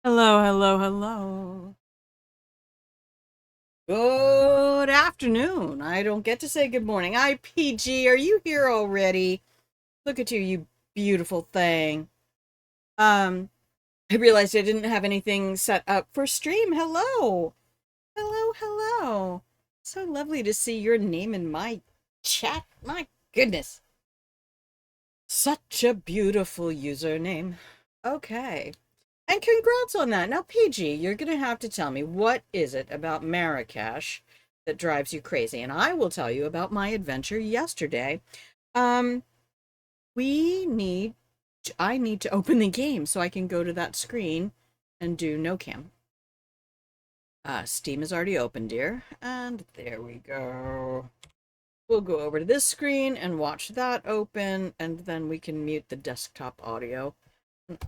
Hello, hello, hello. Good afternoon. I don't get to say good morning. IPG, are you here already? Look at you, you beautiful thing. Um, I realized I didn't have anything set up for stream. Hello. Hello, hello. So lovely to see your name in my chat. My goodness. Such a beautiful username. Okay. And congrats on that. Now, PG, you're going to have to tell me, what is it about Marrakesh that drives you crazy? And I will tell you about my adventure yesterday. Um, we need, I need to open the game so I can go to that screen and do no cam. Steam is already open, dear. And there we go. We'll go over to this screen and watch that open, and then we can mute the desktop audio.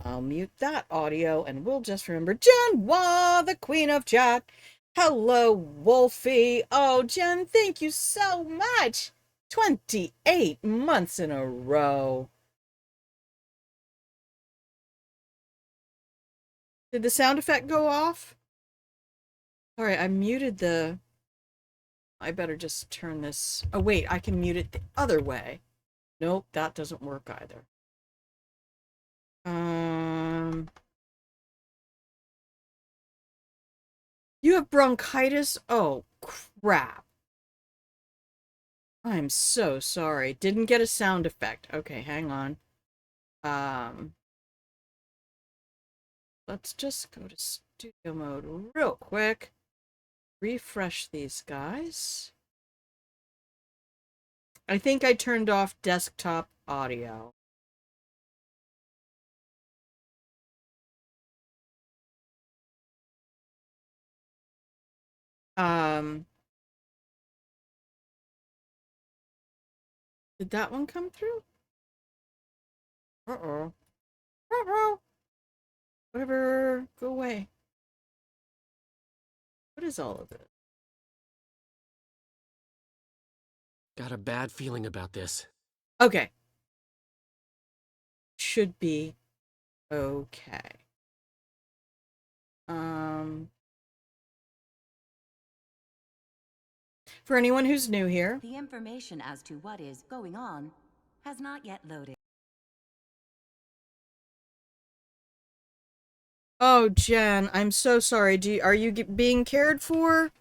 I'll mute that audio, and we'll just remember Jen the queen of chat. Hello, Wolfie. Oh, Jen, thank you so much. 28 months in a row. Did the sound effect go off? Sorry, I muted the... I better just turn this... Oh, wait, I can mute it the other way. Nope, that doesn't work either. You have bronchitis? Oh, crap. I'm so sorry. Didn't get a sound effect. Okay, hang on. Um, let's just go to studio mode real quick. Refresh these guys. I think I turned off desktop audio. Um, did that one come through? Uh-oh. Uh-oh. Whatever. Go away. What is all of it? Got a bad feeling about this. Okay. Should be okay. Um, for anyone who's new here, The information as to what is going on has not yet loaded. oh, Jen, I'm so sorry. Are you being cared for?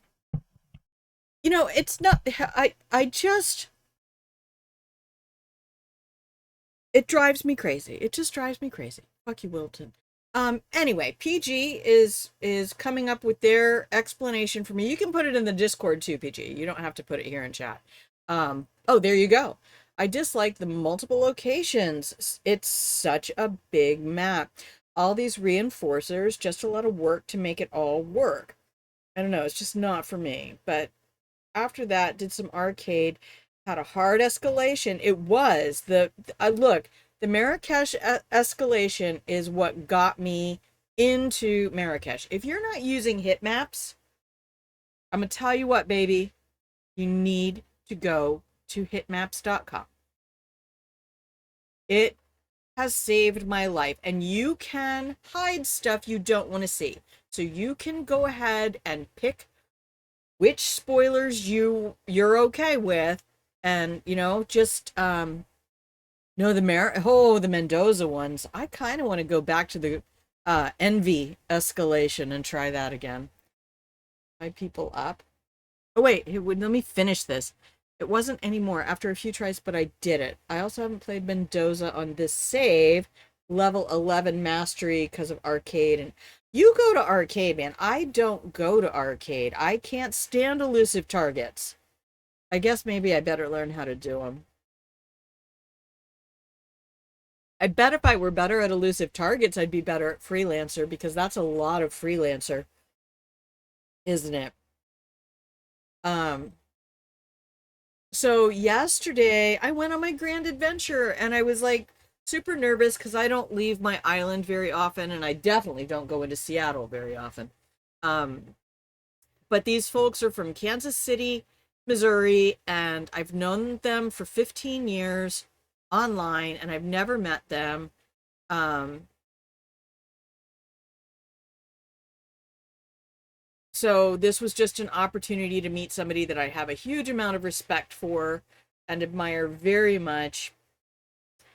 You know, it's not. I just. It drives me crazy. It just drives me crazy. Fuck you, Wilton. Anyway, PG is coming up with their explanation for me. You can put it in the Discord too, PG. You don't have to put it here in chat. Oh, there you go. I dislike the multiple locations. It's such a big map. All these reinforcers, just a lot of work to make it all work. I don't know, it's just not for me. But after that, did some arcade, had a hard escalation. It was look, the Marrakesh escalation is what got me into Marrakesh. If you're not using hit maps, I'm gonna tell you what, baby, you need to go to hitmaps.com. It has saved my life, and you can hide stuff you don't want to see. So you can go ahead and pick which spoilers you're okay with, and just no, the Mendoza ones. I kind of want to go back to the envy escalation and try that again. Hide people up. Oh wait, let me finish this. It wasn't anymore after a few tries, but I did it. I also haven't played Mendoza on this save, level 11 mastery, because of arcade. And you go to arcade, man. I don't go to arcade. I can't stand elusive targets. I guess maybe I better learn how to do them. I bet if I were better at elusive targets, I'd be better at Freelancer, because that's a lot of Freelancer, isn't it? Um, so yesterday I went on my grand adventure, and I was like super nervous because I don't leave my island very often, and I definitely don't go into Seattle very often. Um, but these folks are from Kansas City, Missouri, and I've known them for 15 years online, and I've never met them. Um, so this was just an opportunity to meet somebody that I have a huge amount of respect for and admire very much,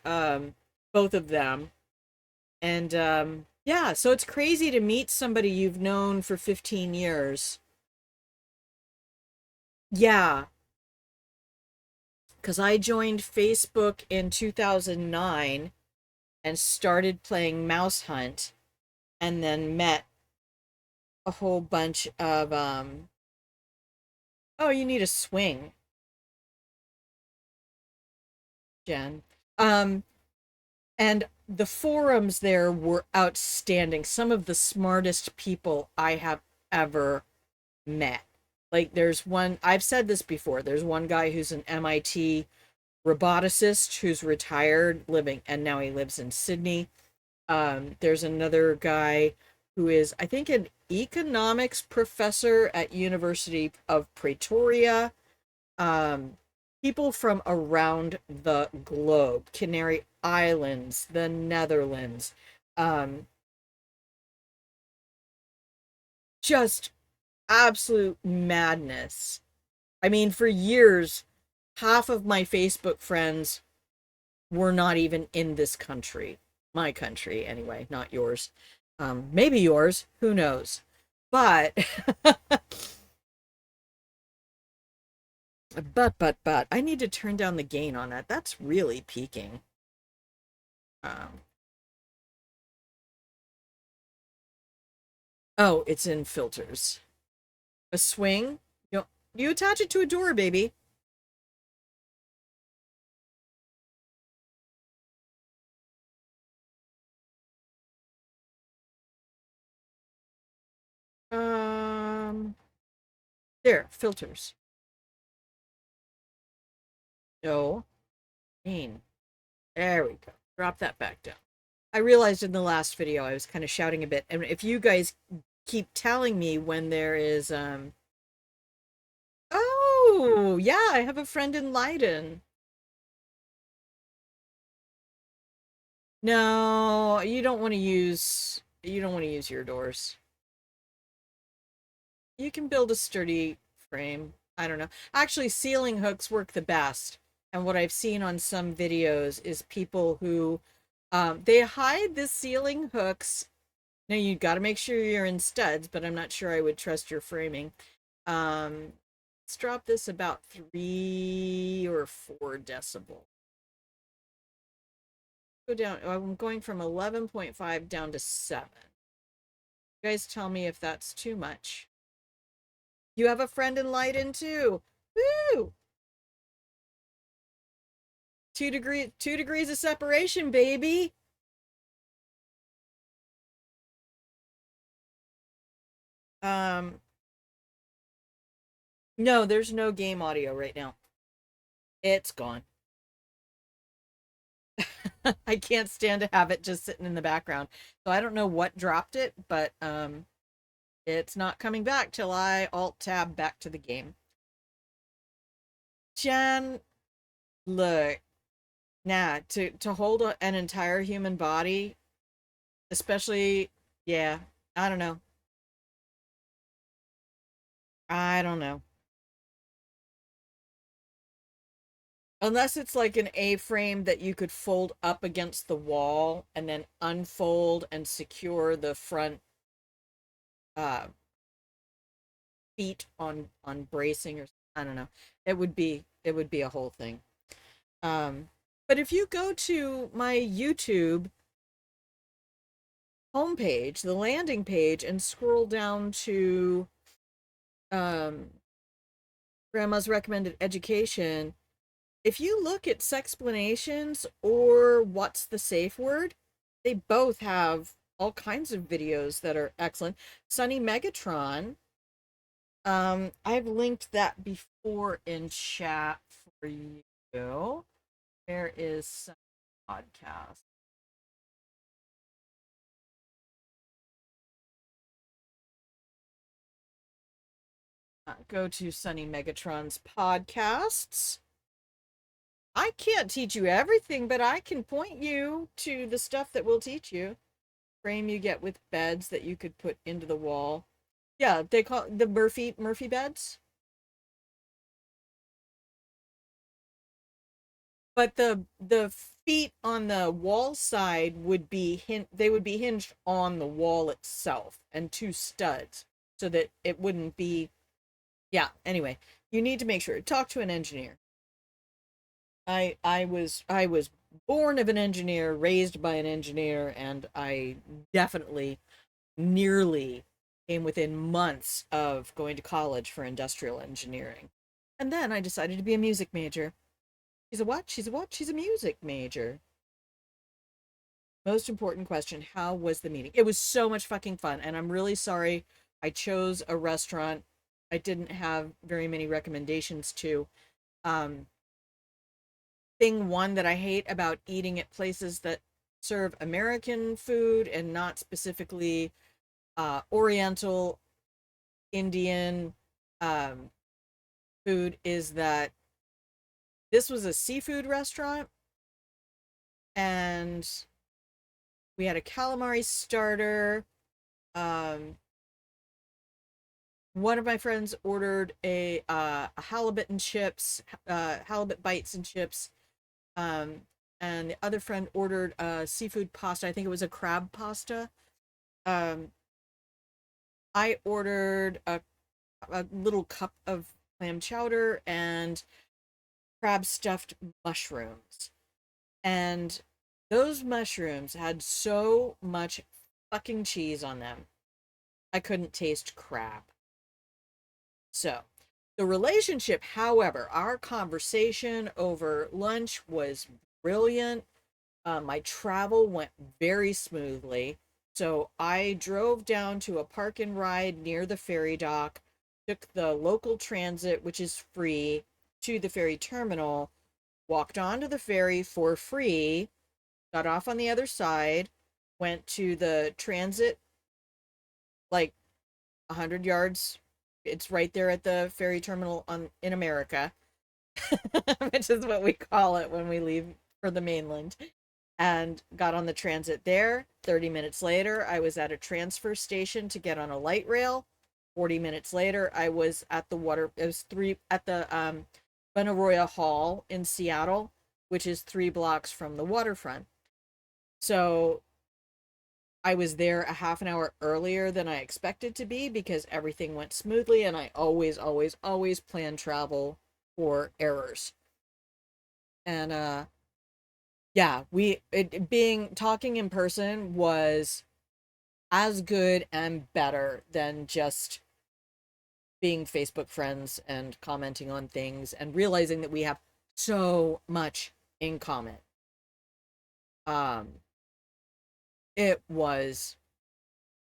both of them. And yeah, so it's crazy to meet somebody you've known for 15 years. Yeah, because I joined Facebook in 2009 and started playing Mouse Hunt, and then met a whole bunch of oh, you need a swing, Jen. Um and the forums there were outstanding. Some of the smartest people I have ever met. Like there's one, I've said this before, there's one guy who's an MIT roboticist who's retired living, and now he lives in Sydney. There's another guy who is, I think, an economics professor at University of Pretoria. Um, People from around the globe, Canary Islands, the Netherlands, um, just absolute madness. I mean, for years, half of my Facebook friends were not even in this country. My country, anyway, not yours. Maybe yours, who knows? But, but, I need to turn down the gain on that. That's really peaking. Um, oh, it's in filters. A swing? You attach it to a door, baby. Um, there, filters. No, gain. There we go. Drop that back down. I realized in the last video I was kind of shouting a bit, and if you guys keep telling me when there is oh yeah, I have a friend in Leiden. No, you don't want to use your doors. You can build a sturdy frame. I don't know. Actually, ceiling hooks work the best. And what I've seen on some videos is people who they hide the ceiling hooks. Now you got to make sure you're in studs, but I'm not sure I would trust your framing. Let's drop this about 3 or 4 decibel. Go down. I'm going from 11.5 down to 7. You guys tell me if that's too much. You have a friend in Leiden too. Woo! 2 degrees of separation, baby. Um, no, there's no game audio right now. It's gone. I can't stand to have it just sitting in the background. So I don't know what dropped it, but it's not coming back till I alt tab back to the game. Jen, look, nah, to hold an entire human body, especially, yeah, I don't know. I don't know. Unless it's like an A-frame that you could fold up against the wall and then unfold and secure the front uh feet on bracing, or I don't know. It would be a whole thing. But if you go to my YouTube homepage, the landing page, and scroll down to um Grandma's recommended education, if you look at sexplanations or what's the safe word, they both have all kinds of videos that are excellent. Sunny Megatron, I've linked that before in chat for you. There is some podcast. Go to Sunny Megatron's podcasts. I can't teach you everything, but I can point you to the stuff that will teach you. Frame you get with beds that you could put into the wall. Yeah, they call the Murphy beds. But the feet on the wall side would be they would be hinged on the wall itself and two studs so that it wouldn't be. Yeah, anyway, you need to make sure talk to an engineer. I was born of an engineer, raised by an engineer, and I definitely nearly came within months of going to college for industrial engineering. And then I decided to be a music major. She's a what? She's a what? She's a music major. Most important question, how was the meeting? It was so much fucking fun, and I'm really sorry I chose a restaurant I didn't have very many recommendations to. Um, thing one that I hate about eating at places that serve American food and not specifically Oriental, Indian um, food is that this was a seafood restaurant and we had a calamari starter. Um, one of my friends ordered a halibut and chips, halibut bites and chips. Um, and the other friend ordered a seafood pasta. I think it was a crab pasta. Um, I ordered a little cup of clam chowder and crab stuffed mushrooms. And those mushrooms had so much fucking cheese on them. I couldn't taste crab. So, the relationship, however, our conversation over lunch was brilliant. My travel went very smoothly. So I drove down to a park and ride near the ferry dock, took the local transit, which is free, to the ferry terminal, walked onto the ferry for free, got off on the other side, went to the transit like 100 yards. It's right there at the ferry terminal in America, which is what we call it when we leave for the mainland, and got on the transit there. 30 minutes later, I was at a transfer station to get on a light rail. 40 minutes later, I was at the water. It was at the Benaroya Hall in Seattle, which is 3 blocks from the waterfront. So I was there a half an hour earlier than I expected to be because everything went smoothly, and I always, always, always plan travel for errors. And yeah, being talking in person was as good and better than just being Facebook friends and commenting on things and realizing that we have so much in common. Um, it was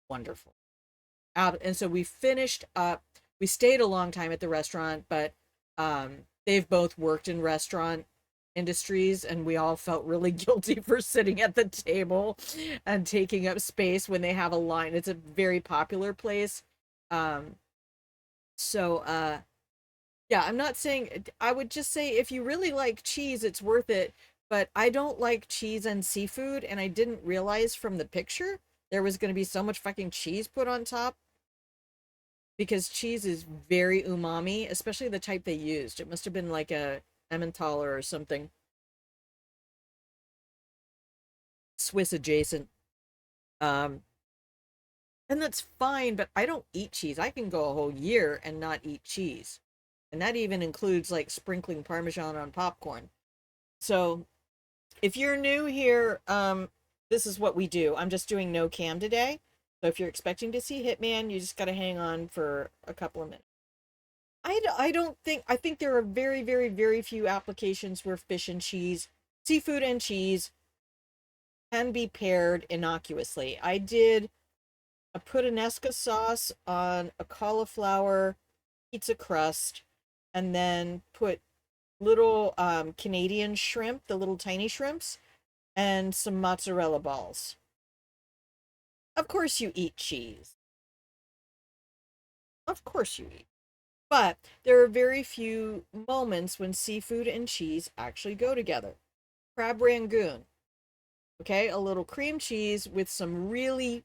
wonderful. And so we finished up. We stayed a long time at the restaurant, but they've both worked in restaurant industries, and we all felt really guilty for sitting at the table and taking up space when they have a line. It's a very popular place. Um, so yeah, I'm not saying, I would just say if you really like cheese, it's worth it. But I don't like cheese and seafood, and I didn't realize from the picture there was going to be so much fucking cheese put on top because cheese is very umami, especially the type they used. It must have been like a Emmentaler or something Swiss adjacent. Um, and that's fine, but I don't eat cheese. I can go a whole year and not eat cheese. And that even includes like sprinkling Parmesan on popcorn. So if you're new here, this is what we do. I'm just doing no cam today. So if you're expecting to see Hitman, you just got to hang on for a couple of minutes. I don't think, I think there are very, very, very few applications where fish and cheese, seafood and cheese can be paired innocuously. I put a Nesca sauce on a cauliflower pizza crust and then put little Canadian shrimp, the little tiny shrimps, and some mozzarella balls. Of course you eat cheese. Of course you eat. But there are very few moments when seafood and cheese actually go together. Crab rangoon. Okay, a little cream cheese with some really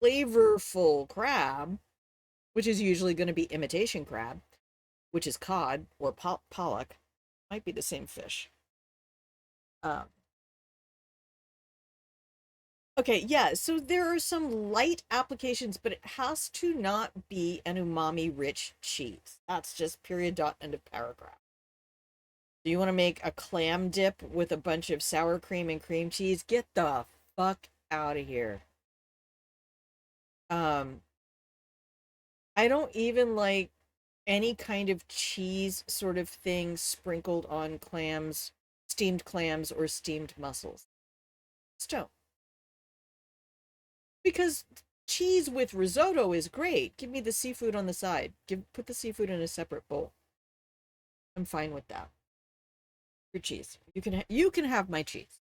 flavorful crab which is usually going to be imitation crab, which is cod or pollock. Might be the same fish. Um, okay, yeah, so there are some light applications, but it has to not be an umami rich cheese. That's just period, dot, end of paragraph. Do you want to make a clam dip with a bunch of sour cream and cream cheese? Get the fuck out of here. Um, I don't even like any kind of cheese sort of thing sprinkled on clams, steamed clams, or steamed mussels. Just don't. Because cheese with risotto is great. Give me the seafood on the side. Put the seafood in a separate bowl. I'm fine with that. Your cheese. You can have my cheese.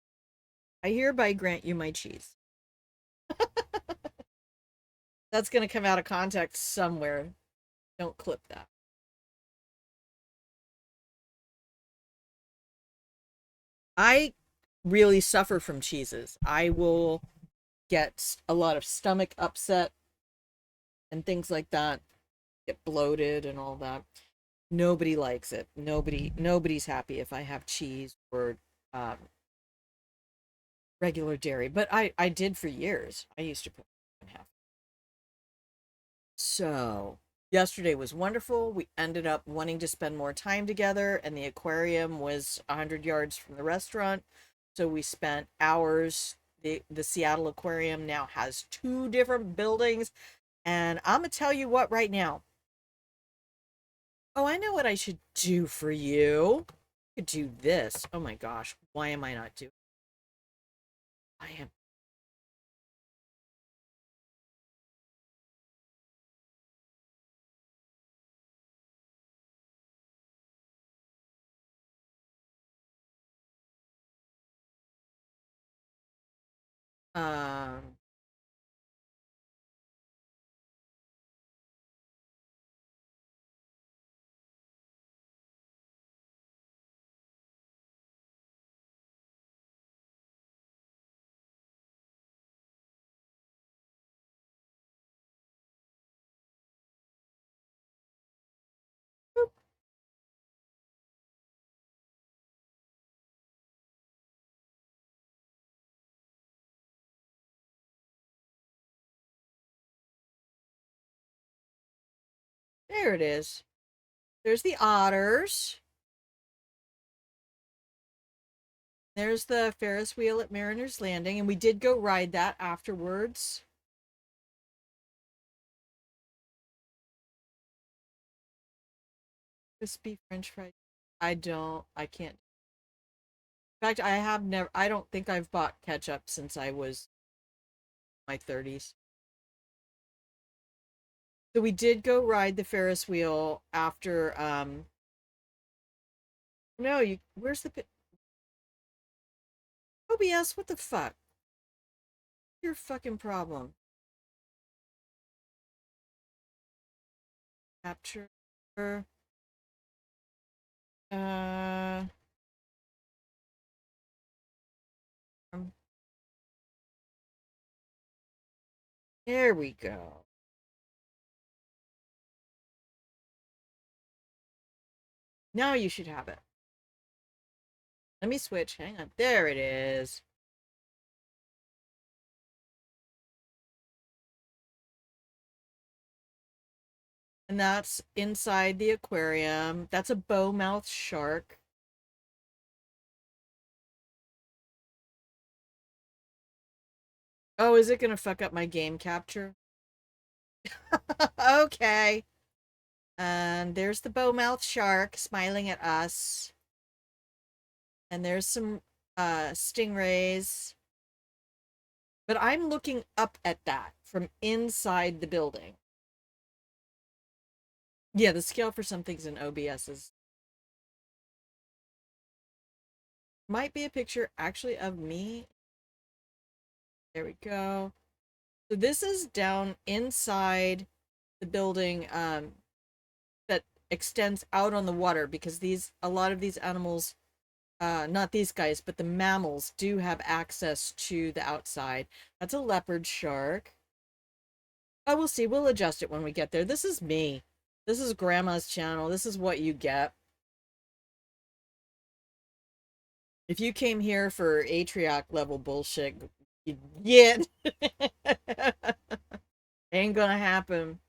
I hereby grant you my cheese. That's going to come out of context somewhere. Don't clip that. I really suffer from cheeses. I will get a lot of stomach upset and things like that. Get bloated and all that. Nobody likes it. Nobody's happy if I have cheese or um, regular dairy. But I did for years. I used to put in half. So yesterday was wonderful. We ended up wanting to spend more time together, and the aquarium was 100 yards from the restaurant. So we spent hours. The Seattle Aquarium now has 2 different buildings, and I'm gonna tell you what right now. Oh, I know what I should do for you. I could do this. Oh my gosh, why am I not doing? I am. Um. There it is. There's the otters. There's the Ferris wheel at Mariner's Landing, and we did go ride that afterwards. Crispy French fries. I can't. In fact, I don't think I've bought ketchup since I was in my 30s. So we did go ride the Ferris wheel after, no, where's the, OBS, what the fuck? Your fucking problem. Capture, uh, um, there we go. Now you should have it. Let me switch. Hang on. There it is. And that's inside the aquarium. That's a bowmouth shark. Oh, is it gonna fuck up my game capture? Okay. And there's the bowmouth shark smiling at us. And there's some stingrays. But I'm looking up at that from inside the building. Yeah, the scale for some things in OBS is might be a picture actually of me. There we go. So this is down inside the building that extends out on the water because a lot of these animals, not these guys, but the mammals do have access to the outside. That's a leopard shark. I will see. We'll adjust it when we get there. This is me. This is Grandma's channel. This is what you get. If you came here for Atrioc level bullshit, you get. Ain't gonna happen.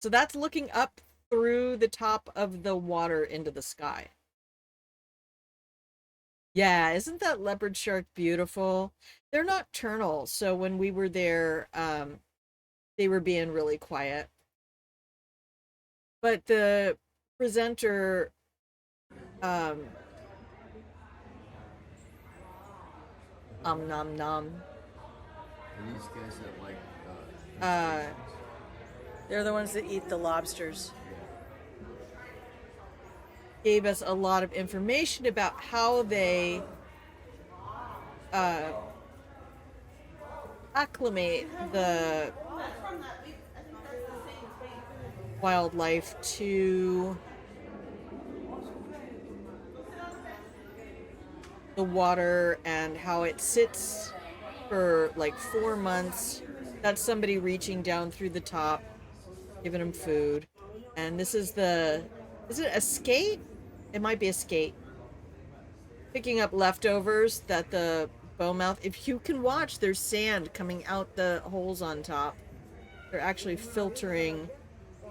So that's looking up through the top of the water into the sky. Yeah, isn't that leopard shark beautiful? They're nocturnal, so when we were there, they were being really quiet. But the presenter, um, nom nom. And these guys that like Uh, they're the ones that eat the lobsters. Gave us a lot of information about how they acclimate the wildlife to the water and how it sits for like 4 months. That's somebody reaching down through the top, giving them food. And this is is it a skate? It might be a skate. Picking up leftovers that the bowmouth, if you can watch, there's sand coming out the holes on top. They're actually filtering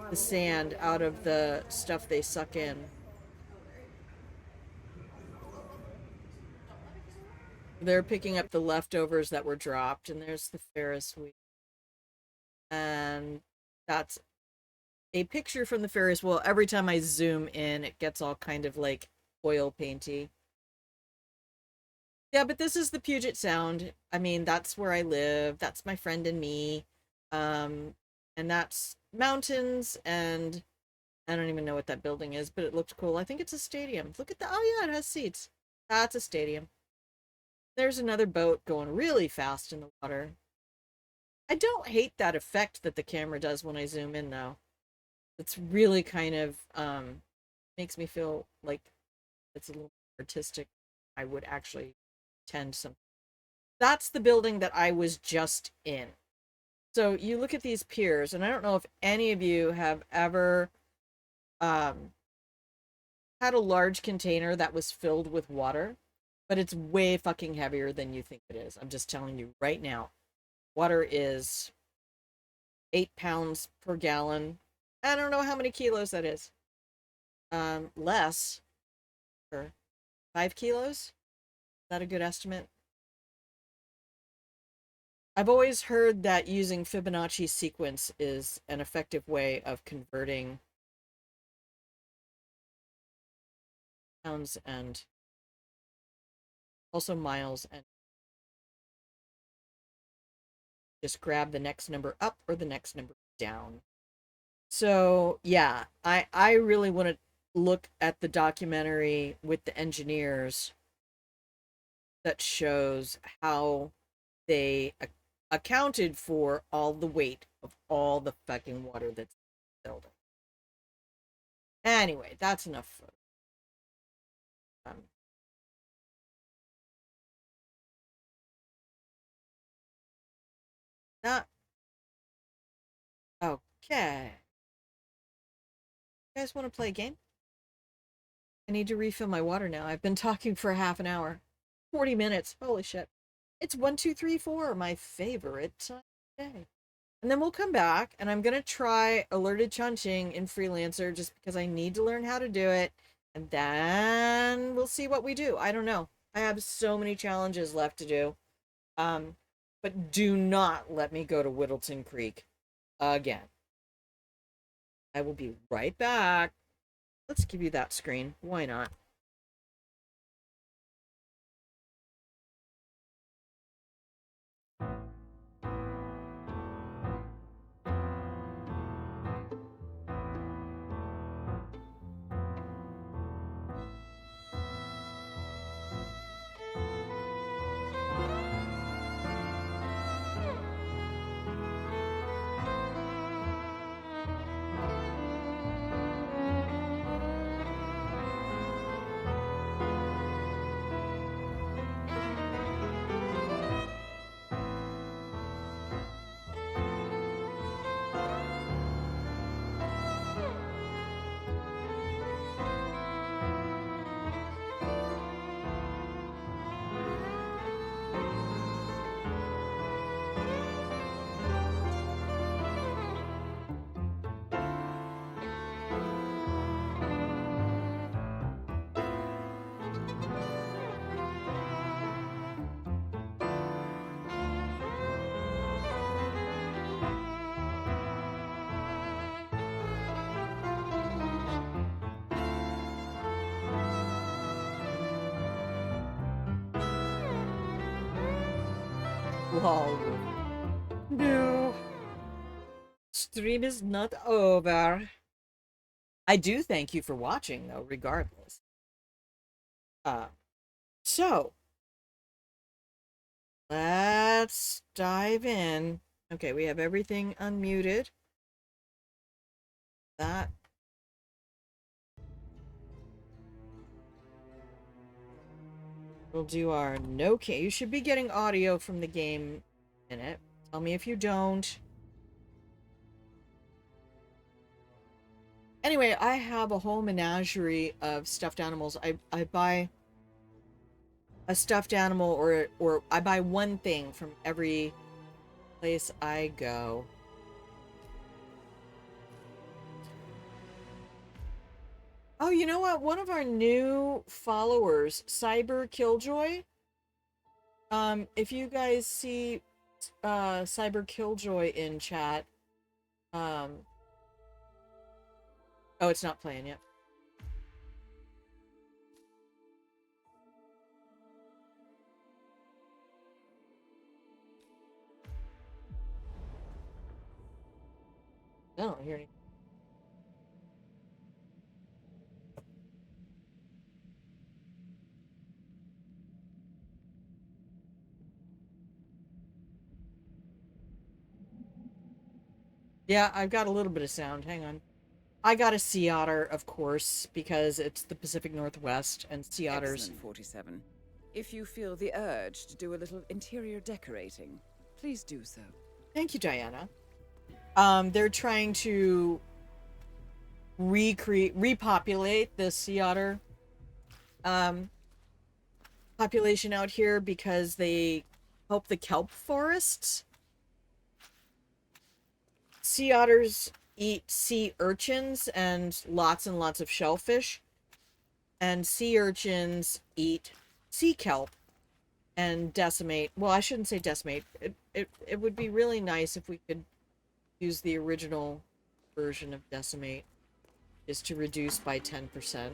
the sand out of the stuff they suck in. They're picking up the leftovers that were dropped, and there's the Ferris wheel. And that's a picture from the Ferris wheel. Every time I zoom in, it gets all kind of like oil painty. Yeah, but this is the Puget Sound. I mean, that's where I live. That's my friend and me. And that's mountains, and I don't even know what that building is, but it looked cool. I think it's a stadium. Look at the, oh yeah, it has seats. That's a stadium. There's another boat going really fast in the water. I don't hate that effect that the camera does when I zoom in, though. It's really kind of makes me feel like it's a little artistic. I would actually tend some. That's the building that I was just in. So you look at these piers, and I don't know if any of you have ever had a large container that was filled with water, but it's way fucking heavier than you think it is. I'm just telling you right now. Water is 8 pounds per gallon. I don't know how many kilos that is. Less. Or 5 kilos? Is that a good estimate? I've always heard that using Fibonacci sequence is an effective way of converting pounds and also miles, and just grab the next number up or the next number down. So yeah, I really want to look at the documentary with the engineers that shows how they accounted for all the weight of all the fucking water that's in the building. Anyway, that's enough. Not okay. You guys want to play a game? I need to refill my water now. I've been talking for half an hour. 40 minutes. Holy shit. It's 1, 2, 3, 4, my favorite time of day. And then we'll come back, and I'm going to try Alerted Chongqing in Freelancer just because I need to learn how to do it. And then we'll see what we do. I don't know. I have so many challenges left to do. But do not let me go to Whittleton Creek again. I will be right back. Let's give you that screen. Why not? Lol. No. Stream is not over. I do thank you for watching, though, regardless. So let's dive in. Okay, we have everything unmuted. That. We'll do our no K. You should be getting audio from the game in it. Tell me if you don't. Anyway, I have a whole menagerie of stuffed animals. I buy a stuffed animal or I buy one thing from every place I go. Oh, you know what? One of our new followers, Cyber Killjoy. If you guys see Cyber Killjoy in chat, oh, it's not playing yet. I don't hear anything. Yeah, I've got a little bit of sound. Hang on. I got a sea otter, of course, because it's the Pacific Northwest and sea otters. Excellent, 47. If you feel the urge to do a little interior decorating, please do so. Thank you, Diana. They're trying to repopulate the sea otter population out here because they help the kelp forests. Sea otters eat sea urchins and lots of shellfish, and sea urchins eat sea kelp and decimate. Well, I shouldn't say decimate. It would be really nice if we could use the original version of decimate, is to reduce by 10%,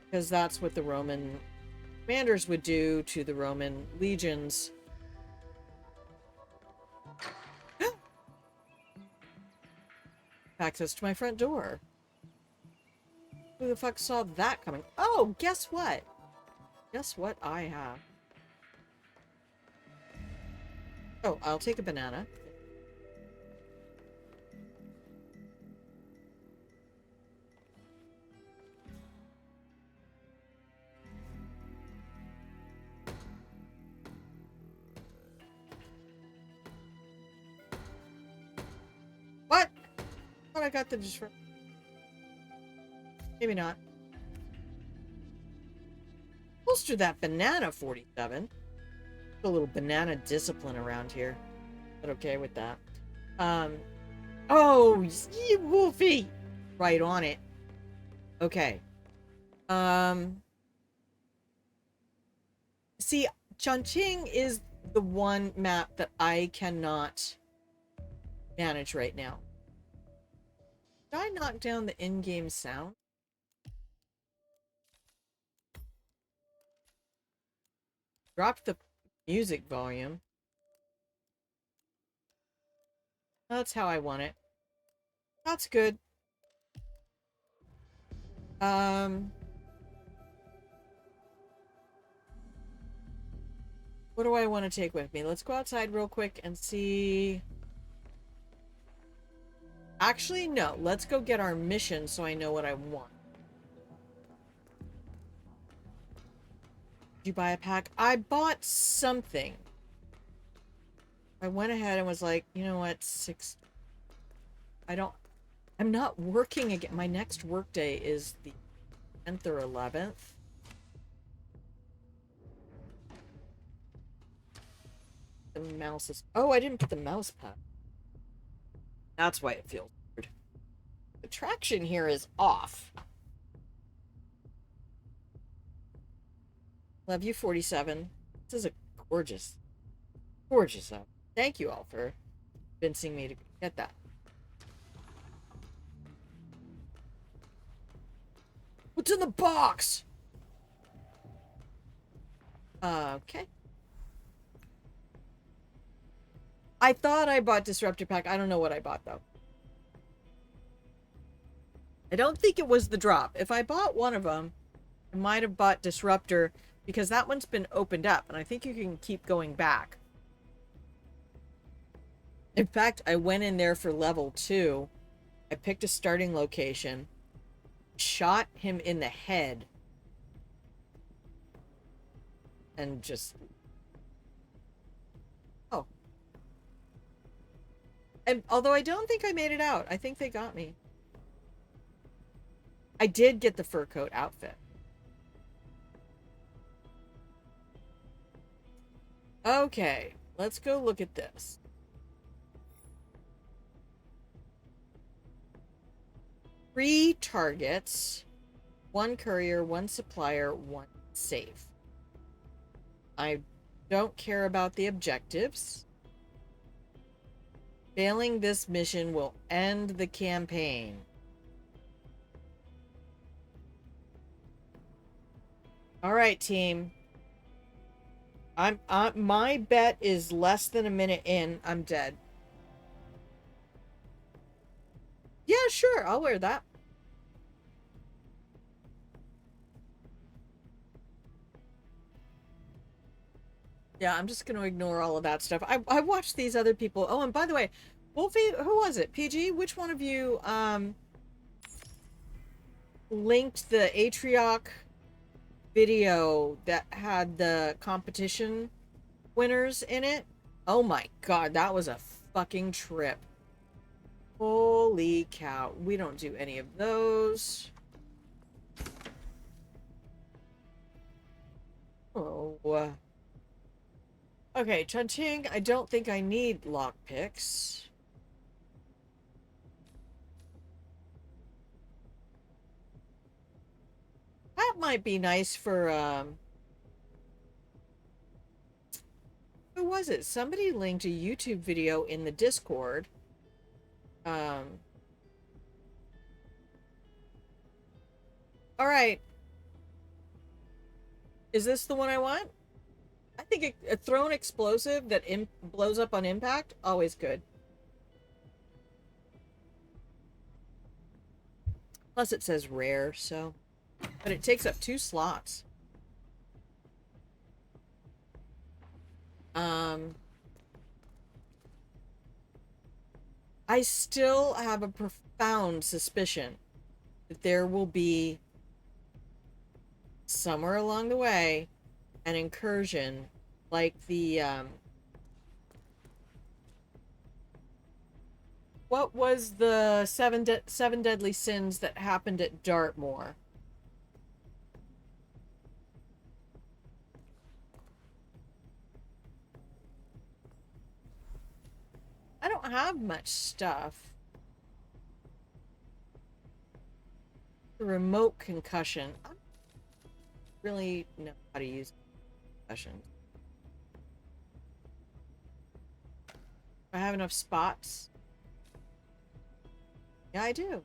because that's what the Roman commanders would do to the Roman legions. Access to my front door. Who the fuck saw that coming? Oh, guess what? Guess what I have? Oh, I'll take a banana. What? I thought I got the just. Maybe not. Holster that banana, 47. A little banana discipline around here. But okay with that. Oh, you Wolfie! Right on it. Okay. See, Chongqing is the one map that I cannot manage right now. Did I knock down the in-game sound? Drop the music volume. That's how I want it. That's good. What do I want to take with me? Let's go outside real quick and see. Actually, no. Let's go get our mission so I know what I want. Did you buy a pack? I bought something. I went ahead and was like, you know what? I'm not working again. My next work day is the 10th or 11th. The mouse is... Oh, I didn't put the mouse pad. That's why it feels weird. The traction here is off. Love you, 47. This is a gorgeous, gorgeous app. Thank you all for convincing me to get that. What's in the box? Okay. I thought I bought Disruptor Pack. I don't know what I bought, though. I don't think it was the drop. If I bought one of them, I might have bought Disruptor, because that one's been opened up, and I think you can keep going back. In fact, I went in there for level 2. I picked a starting location, shot him in the head, and just... Oh. And although I don't think I made it out. I think they got me. I did get the fur coat outfit. Okay, let's go look at this. 3 targets, 1 courier, 1 supplier, 1 safe. I don't care about the objectives. Failing this mission will end the campaign. All right, team. My bet is less than a minute in, I'm dead. Yeah, sure, I'll wear that. Yeah, I'm just going to ignore all of that stuff. I watched these other people. Oh, and by the way, Wolfie, who was it? PG? Which one of you linked the Atrioc video that had the competition winners in it? Oh my god, that was a fucking trip. Holy cow. We don't do any of those. Oh. Okay, Chongqing, I don't think I need lockpicks. That might be nice for, who was it? Somebody linked a YouTube video in the Discord. Alright. Is this the one I want? I think a thrown explosive that blows up on impact, always good. Plus it says rare, so... But it takes up 2 slots. I still have a profound suspicion that there will be, somewhere along the way, an incursion like the, what was the seven deadly sins that happened at Dartmoor? I don't have much stuff. The remote concussion. I don't really know how to use concussion. Do I have enough spots? Yeah, I do.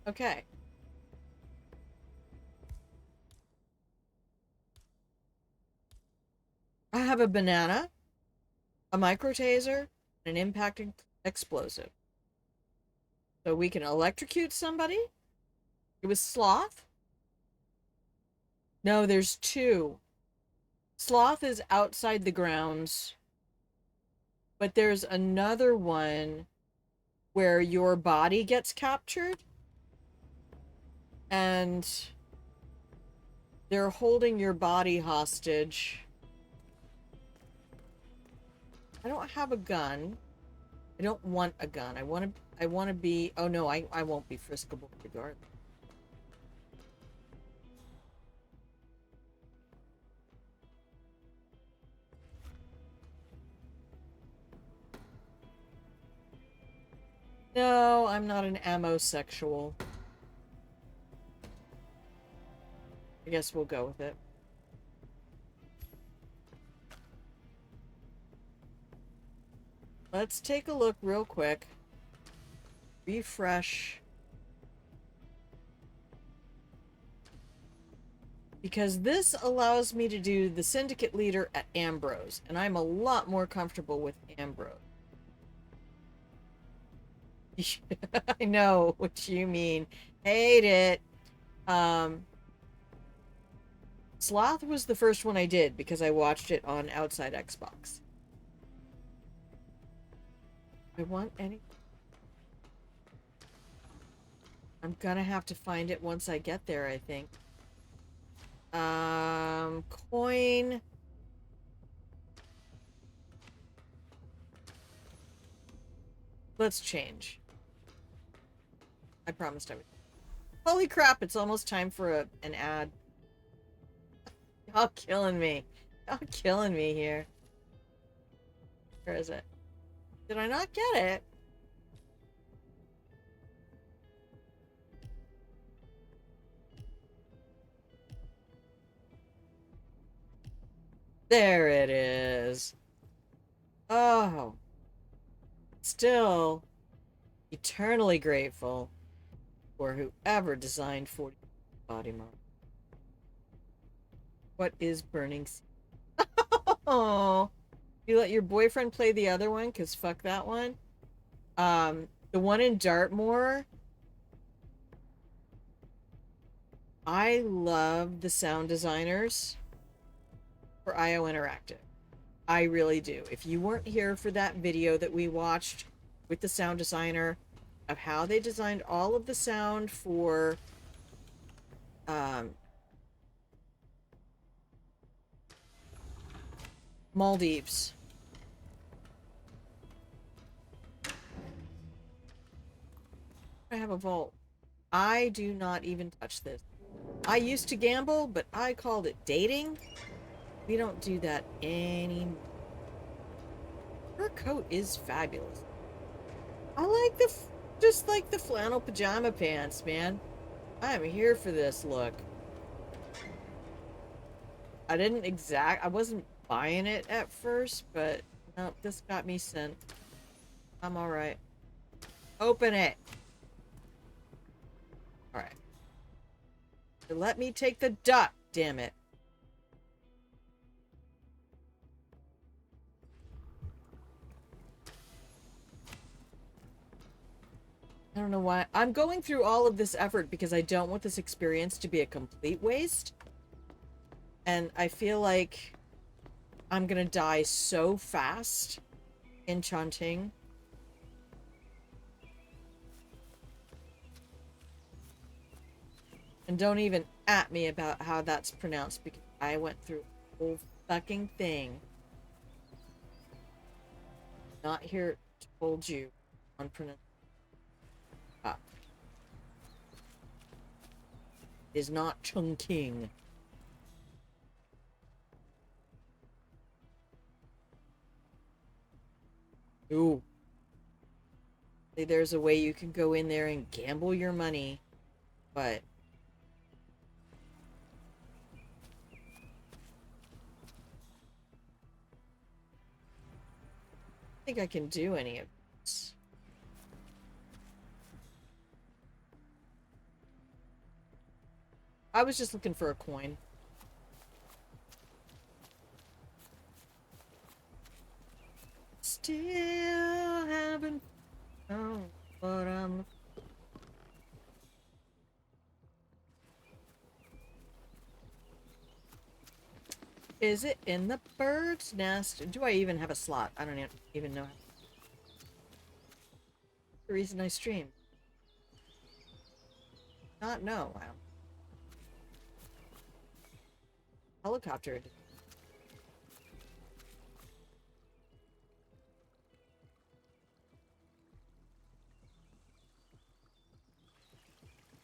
Okay. I have a banana, a micro taser, and an impacting explosive. So we can electrocute somebody? It was Sloth? No, there's 2. Sloth is outside the grounds. But there's another one where your body gets captured. And they're holding your body hostage. I don't have a gun. I don't want a gun. I want to be... Oh no, I won't be friskable regardless. No, I'm not an ammo-sexual. I guess we'll go with it. Let's take a look real quick. Refresh. Because this allows me to do the Syndicate Leader at Ambrose, and I'm a lot more comfortable with Ambrose. I know what you mean. Hate it. Um, Sloth was the first one I did because I watched it on Outside Xbox. I want any... I'm gonna have to find it once I get there, I think. Coin. Let's change. I promised I would. Holy crap, it's almost time for an ad. Y'all killing me. Y'all killing me here. Where is it? Did I not get it? There it is. Oh. Still eternally grateful for whoever designed 40 body model. What is burning? Oh. You let your boyfriend play the other one? Because fuck that one. The one in Dartmoor. I love the sound designers for IO Interactive. I really do. If you weren't here for that video that we watched with the sound designer of how they designed all of the sound for Maldives. I have a vault. I do not even touch this. I used to gamble, but I called it dating. We don't do that anymore. Her coat is fabulous. I like just like the flannel pajama pants, man. I am here for this look. I wasn't buying it at first, but no, this got me sent. I'm alright. Open it. Alright. Let me take the duck, damn it. I don't know why. I'm going through all of this effort because I don't want this experience to be a complete waste. And I feel like I'm gonna die so fast in Chongqing. And don't even at me about how that's pronounced because I went through the whole fucking thing. Not here to hold you on pronunciation. Ah. It is not Chongqing. Ooh. There's a way you can go in there and gamble your money, but I think I can do any of this. I was just looking for a coin. Still haven't found what I'm... Is it in the bird's nest? Do I even have a slot? I don't even know. The reason I stream. Not know. Wow. Helicopter.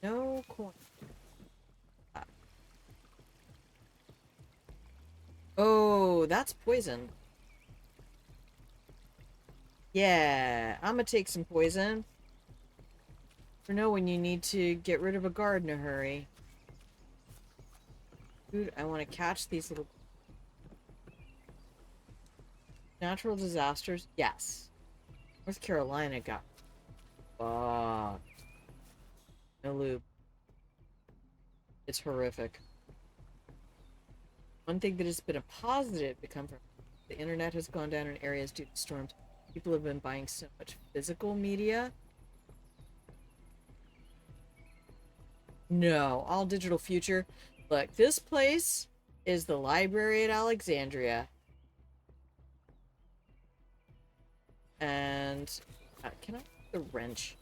No coin. Ah. Oh, that's poison. Yeah, I'm gonna take some poison. You know when you need to get rid of a guard in a hurry. Dude, I want to catch these little... Natural disasters? Yes. North Carolina got... Fuck. No loop. It's horrific. One thing that has been a positive to come from the internet has gone down in areas due to storms. People have been buying so much physical media No, all digital future. Look, this place is the library at Alexandria. And can I get the wrench?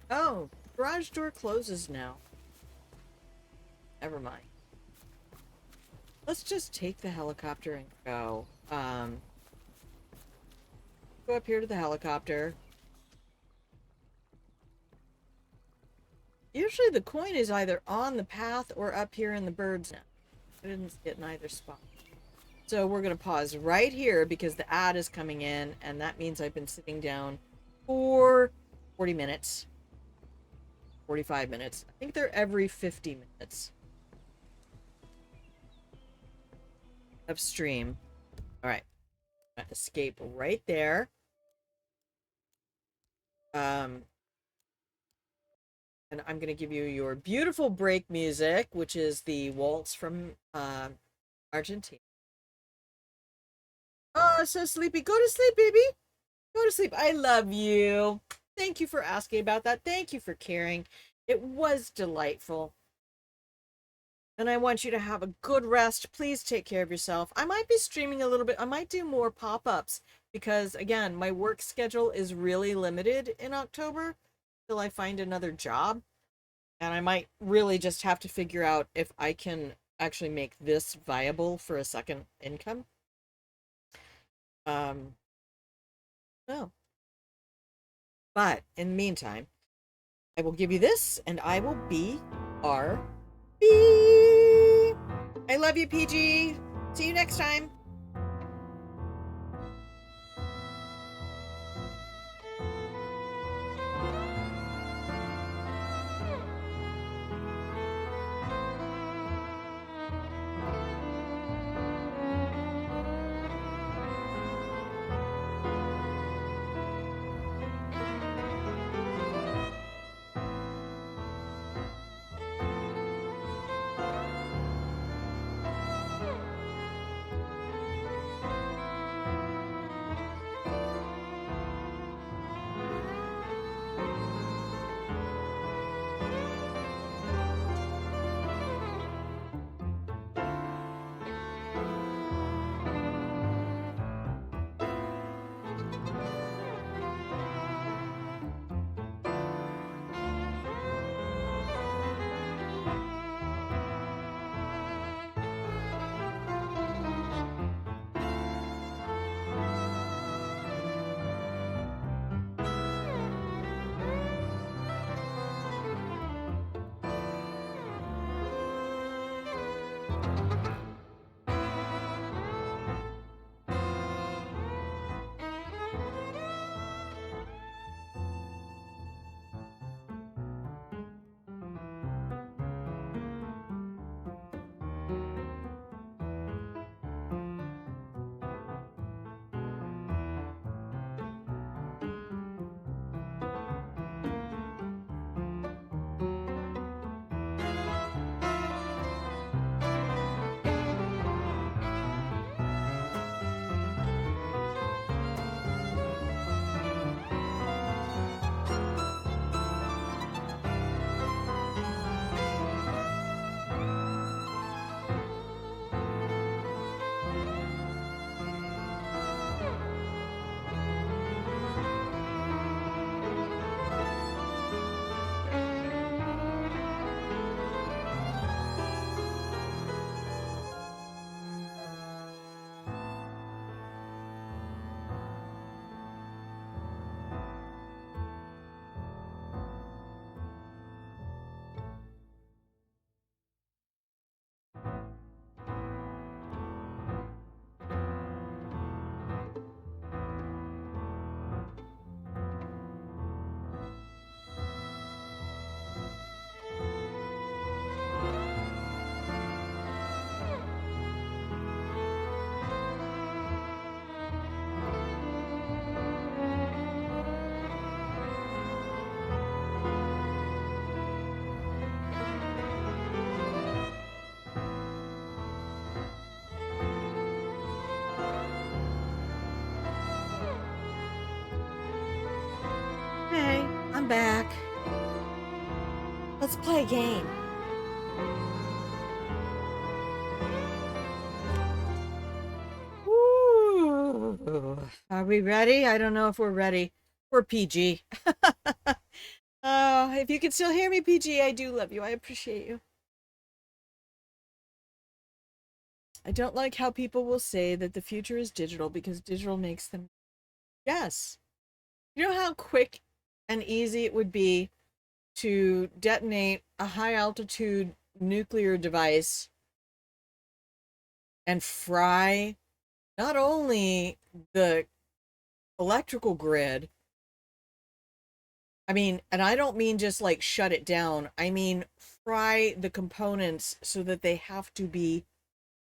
Oh, garage door closes now. Never mind. Let's just take the helicopter and go. Go up here to the helicopter. Usually the coin is either on the path or up here in the bird's nest. I didn't get in either spot. So we're going to pause right here because the ad is coming in, and that means I've been sitting down for 40 minutes. 45 minutes. I think they're every 50 minutes of stream. All right. Escape right there. And I'm going to give you your beautiful break music, which is the waltz from Argentina. Oh, so sleepy. Go to sleep, baby. Go to sleep. I love you. Thank you for asking about that. Thank you for caring. It was delightful. And I want you to have a good rest. Please take care of yourself. I might be streaming a little bit. I might do more pop-ups because, again, my work schedule is really limited in October till I find another job. And I might really just have to figure out if I can actually make this viable for a second income. No. But in the meantime, I will give you this and I will be RB. I love you, PG. See you next time. Hey, I'm back. Let's play a game. Ooh. Are we ready? I don't know if we're ready. We're PG. If you can still hear me, PG, I do love you. I appreciate you. I don't like how people will say that the future is digital because digital makes them. Yes. You know how quick and easy it would be to detonate a high altitude nuclear device and fry not only the electrical grid, I mean, and I don't mean just like shut it down, I mean fry the components so that they have to be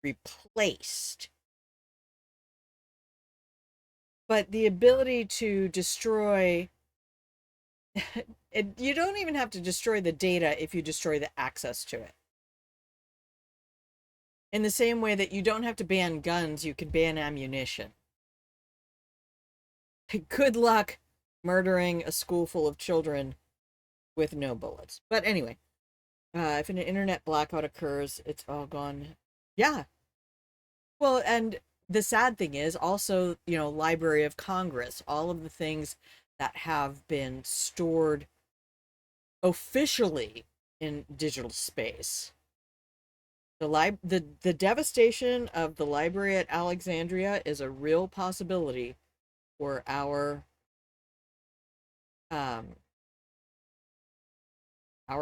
replaced. But the ability to destroy you don't even have to destroy the data if you destroy the access to it. In the same way that you don't have to ban guns, you can ban ammunition. Good luck murdering a school full of children with no bullets. But anyway, if an internet blackout occurs, it's all gone. Yeah. Well, and the sad thing is also, you know, Library of Congress, all of the things that have been stored officially in digital space. The devastation of the library at Alexandria is a real possibility for our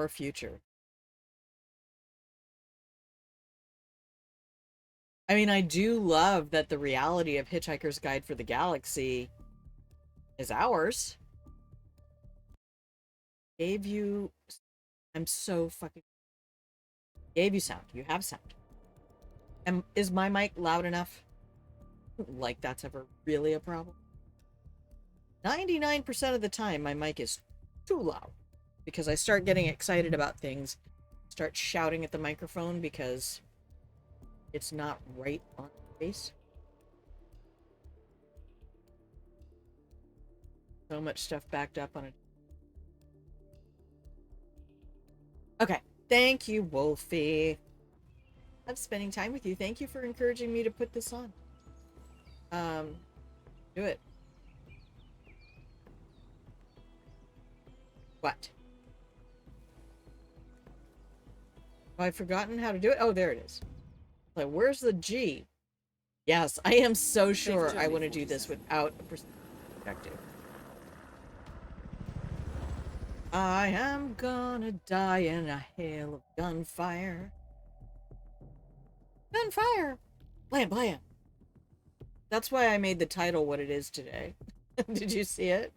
future. I mean, I do love that the reality of Hitchhiker's Guide for the Galaxy is ours. Gave you... I'm so fucking... Gave you sound. You have sound. And is my mic loud enough? Like that's ever really a problem? 99% of the time, my mic is too loud. Because I start getting excited about things. Start shouting at the microphone because it's not right on the face. So much stuff backed up on it. Okay. Thank you, Wolfie. I'm spending time with you. Thank you for encouraging me to put this on. Do it. What? Have I forgotten how to do it? Oh, there it is. Like, where's the G? Yes, I am so sure I want to do this without a perspective. I am gonna die in a hail of gunfire. Gunfire! Blam, blam. That's why I made the title what it is today. Did you see it?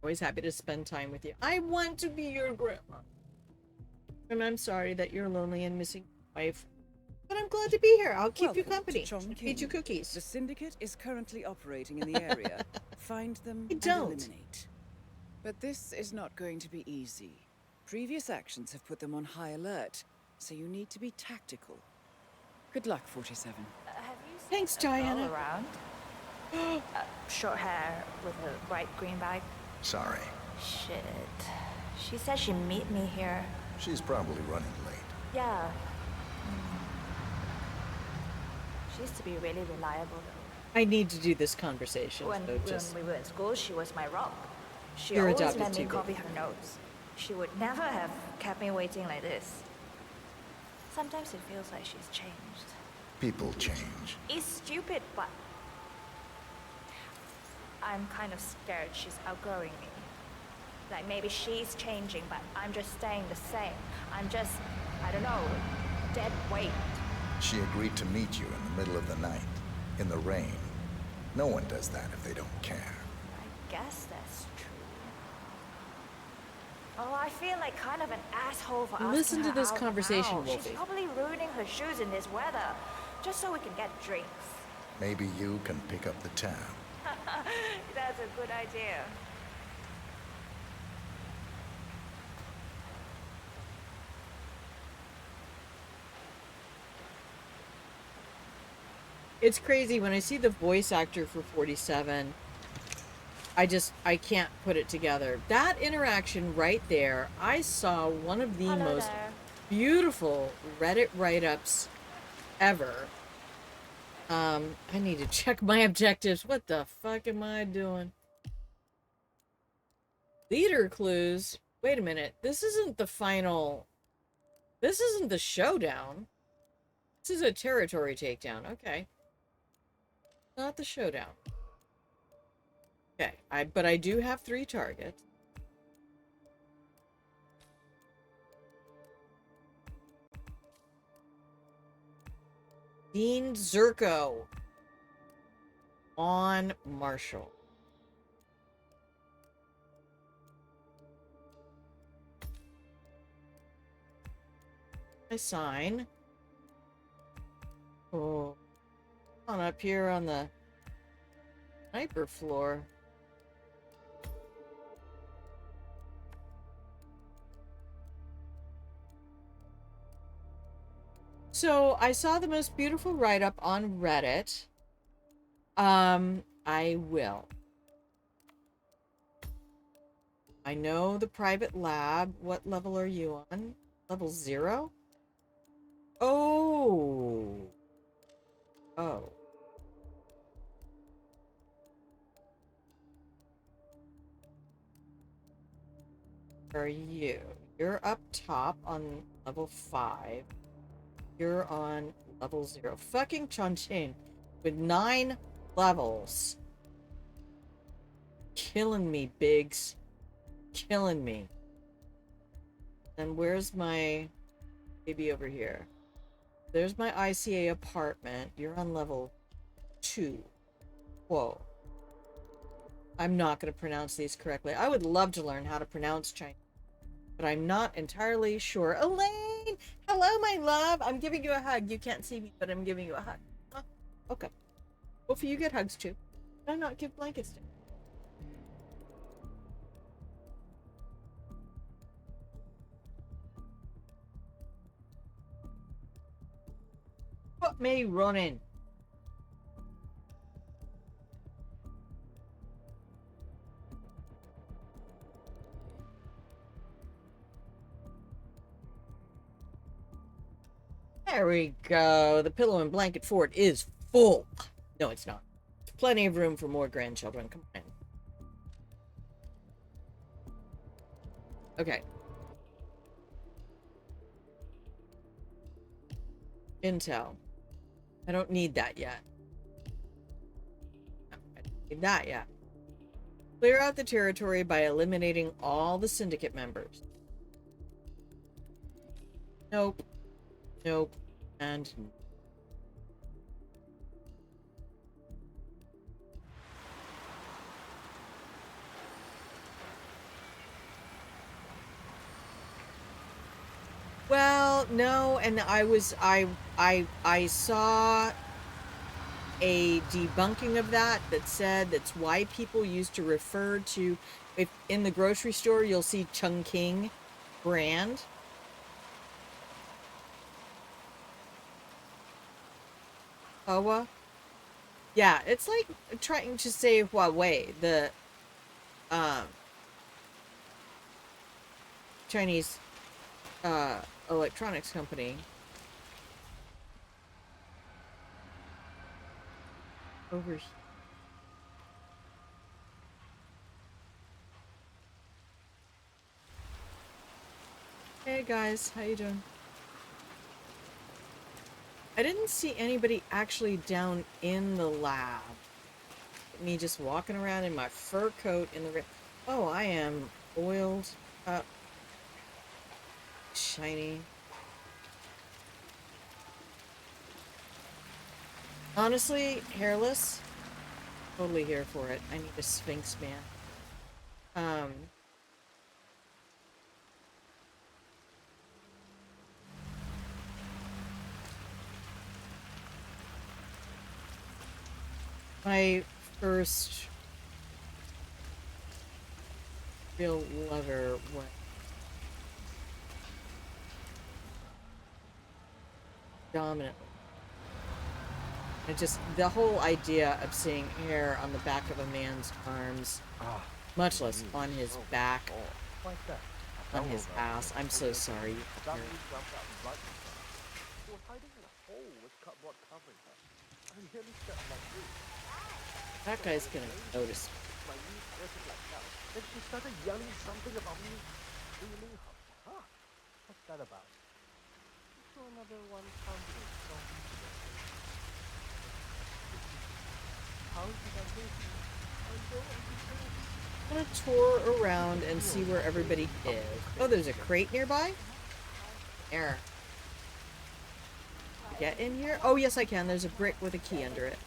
Always happy to spend time with you. I want to be your grandma. And I'm sorry that you're lonely and missing your wife. But I'm glad to be here. I'll keep you company. Feed you cookies. The Syndicate is currently operating in the area. Find them and don't. eliminate. But this is not going to be easy. Previous actions have put them on high alert, so you need to be tactical. Good luck, 47. Have you seen Thanks, a girl Diana. around? Short hair with a bright green bag. Sorry. Shit. She said she'd meet me here. She's probably running late. Yeah. She used to be really reliable though. I need to do this conversation. When So just we were in school, she was my rock. She You're always adopted let me too, copy babe. her notes. She would never have kept me waiting like this. Sometimes it feels like she's changed. People change. It's stupid, but I'm kind of scared she's outgrowing me. Like maybe she's changing, but I'm just staying the same. I'm just, I don't know, dead weight. She agreed to meet you in the middle of the night, in the rain. No one does that if they don't care. I guess that's true. Oh, I feel like kind of an asshole for asking Listen to her this out conversation, now. Wolfie. She's probably ruining her shoes in this weather, just so we can get drinks. Maybe you can pick up the tab. That's a good idea. It's crazy when I see the voice actor for 47. I can't put it together. That interaction right there, I saw one of the Hello most there. beautiful Reddit write-ups ever. I need to check my objectives. What the fuck am I doing? Leader clues. Wait a minute. This isn't the final. This isn't the showdown. This is a territory takedown. Okay. Not the showdown. Okay. But I do have 3 targets. Dean Zerko on Marshall. I sign. Oh, on up here on the sniper floor. So I saw the most beautiful write-up on Reddit. I will. I know the private lab. What level are you on? Level 0? Oh. Oh. Where are you? You're up top on level 5. You're on level 0. Fucking Chongqing with 9 levels. Killing me, Biggs. Killing me. And where's my baby over here? There's my ICA apartment. You're on level 2. Whoa. I'm not going to pronounce these correctly. I would love to learn how to pronounce Chinese, but I'm not entirely sure. Elaine! Hello, my love! I'm giving you a hug. You can't see me, but I'm giving you a hug. Huh? Okay. Hopefully you get hugs too. Did I not give blankets to you? Put me running. There we go. The pillow and blanket fort is full. No, it's not. There's plenty of room for more grandchildren. Come on. Okay. Intel. I don't need that yet. No, I don't need that yet. Clear out the territory by eliminating all the syndicate members. Nope. Nope. And nope. Well, no, and I saw a debunking of that said that's why people used to refer to, if in the grocery store you'll see Chongqing brand. Owa. Yeah, it's like trying to say Huawei, the Chinese electronics company. Over here. Hey guys, how you doing? I didn't see anybody actually down in the lab. Me just walking around in my fur coat in the... Oh, I am oiled up. Shiny. Honestly, hairless. Totally here for it. I need a Sphinx man. My first real lover was dominantly It just, the whole idea of seeing hair on the back of a man's arms, much less on his back, on his ass. I'm so sorry. Hair. That guy's gonna notice. Then she started yelling something about me stealing her car. What's that about? So another 100. How did I miss you? I don't understand. I'm gonna tour around and see where everybody is. Oh, there's a crate nearby? There. Get in here? Oh, yes, I can. There's a brick with a key under it.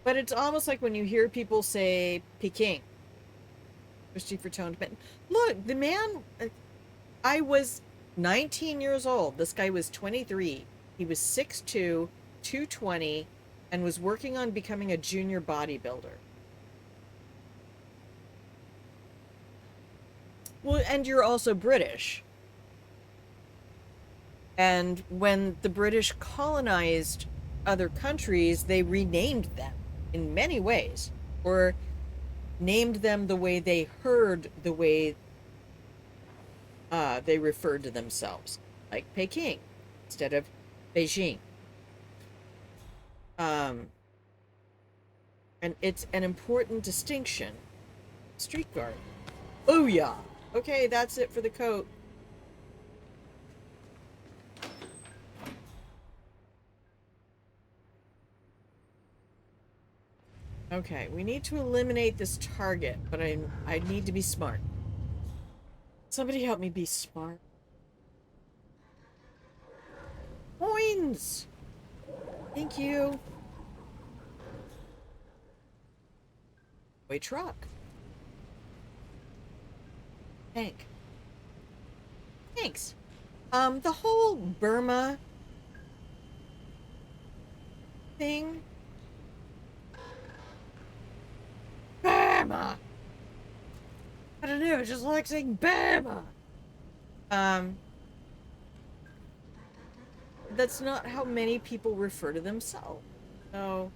But it's almost like when you hear people say Peking, especially for toned men. Look, the man, I was 19 years old. This guy was 23. He was 6'2", 220, and was working on becoming a junior bodybuilder. Well, and you're also British. And when the British colonized other countries, they renamed them in many ways, or named them the way they heard the way they referred to themselves, like Peking instead of Beijing. And it's an important distinction. Street guard. Booyah! Okay, that's it for the coat. Okay, we need to eliminate this target, but I need to be smart. Somebody help me be smart. Coins! Thank you. Toy truck. Tank. Thanks. The whole Burma thing. Burma! I don't know, just like saying Burma. That's not how many people refer to themselves. So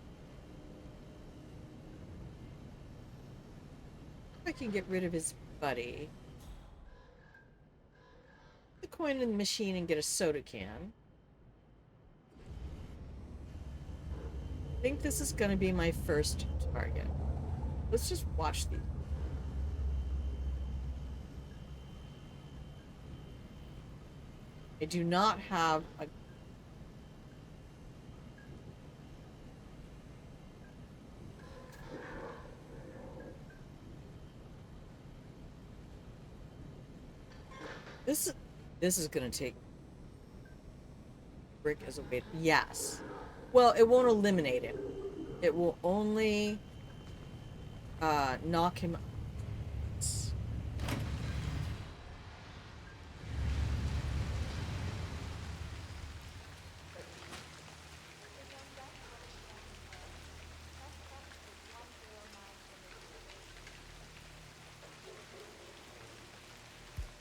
I can get rid of his buddy. Put the coin in the machine and get a soda can. I think this is gonna be my first target. Let's just watch these. I do not have a... This is gonna take brick as a weight. Yes. Well, it won't eliminate him. It will only knock him.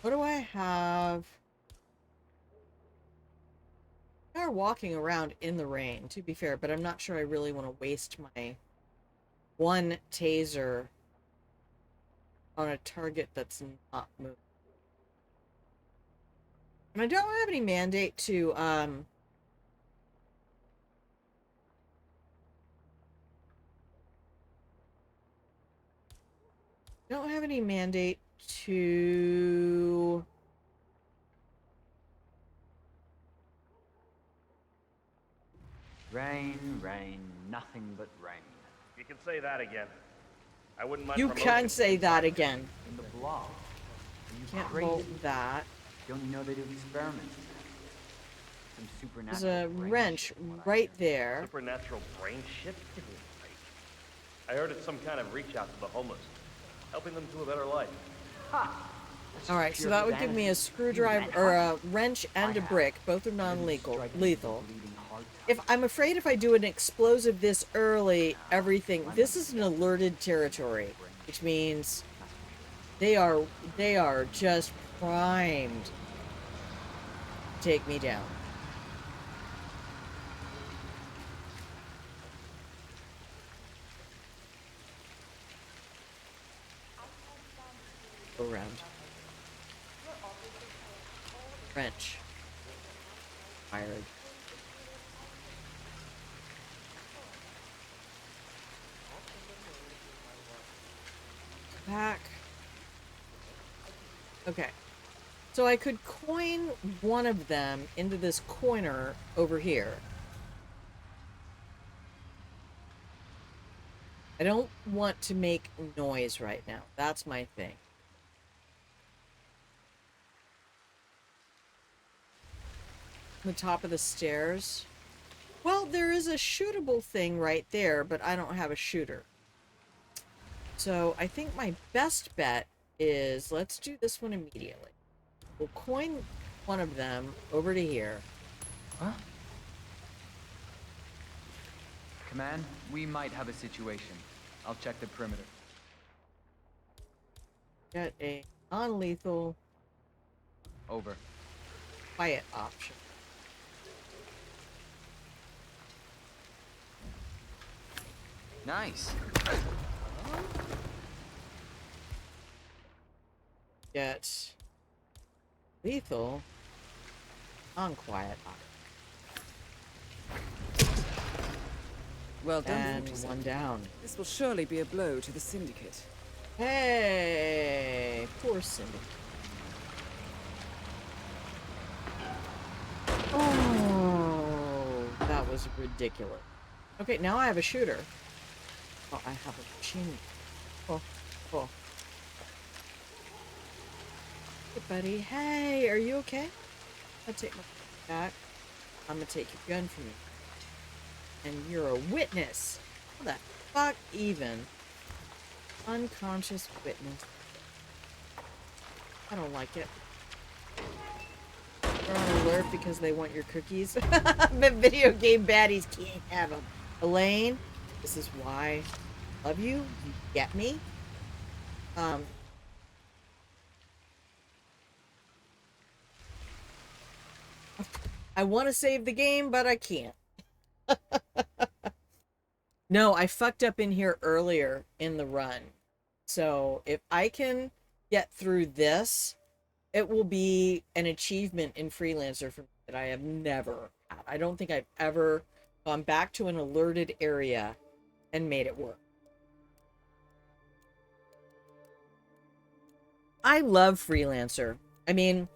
What do I have? They are walking around in the rain, to be fair, but I'm not sure I really want to waste my one taser on a target that's not moving. And I don't have any mandate to, don't have any mandate to... Rain, rain, nothing but rain. You can say that again. I wouldn't mind. You can say that again. In the blog. Can't hold that. Don't you know they do experiments? Some supernatural. There's a brain wrench shit from what I right hear. there. Supernatural brain shit? Give me a break. I heard it's some kind of reach out to the homeless, helping them to a better life. Ha! That's All right, just so pure that would give me a vanity. screwdriver You or ran a wrench and a I have. brick. Both are Been non-lethal. striking Lethal. bleeding heart if I'm afraid if I do an explosive this early, everything, this is an alerted territory, which means they are just primed to take me down. Go around. French. Fired. Back. Okay. So I could coin one of them into this coiner over here. I don't want to make noise right now. That's my thing. The top of the stairs. Well, there is a shootable thing right there, but I don't have a shooter. So I think my best bet is let's do this one immediately. We'll coin one of them over to here. Huh? Command, we might have a situation. I'll check the perimeter. Get a non-lethal Over. quiet option. Nice. Get lethal non-quiet option. Well done, And 47. one down. This will surely be a blow to the Syndicate. Hey, poor Cindy. Oh, that was ridiculous. Okay, now I have a shooter. Oh, I have a machine. Oh, oh. Hey, buddy. Hey, are you okay? I'll take my back. I'm gonna take your gun from you. And you're a witness. How the fuck even? Unconscious witness. I don't like it. They're on alert because they want your cookies. But video game baddies can't have them. Elaine, this is why I love you. You get me? I want to save the game, but I can't. No, I fucked up in here earlier in the run. So if I can get through this, it will be an achievement in Freelancer for me that I have never had. I don't think I've ever gone back to an alerted area and made it work. I love Freelancer. I mean,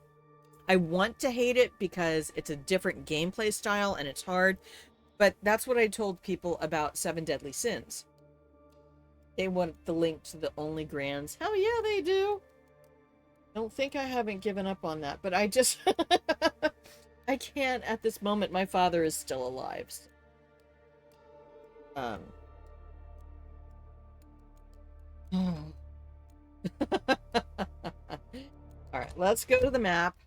I want to hate it because it's a different gameplay style and it's hard. But that's what I told people about Seven Deadly Sins. They want the link to the Only Grands. Hell yeah, they do. Don't think I haven't given up on that, but I just... I can't at this moment. My father is still alive. So. Alright, let's go to the map.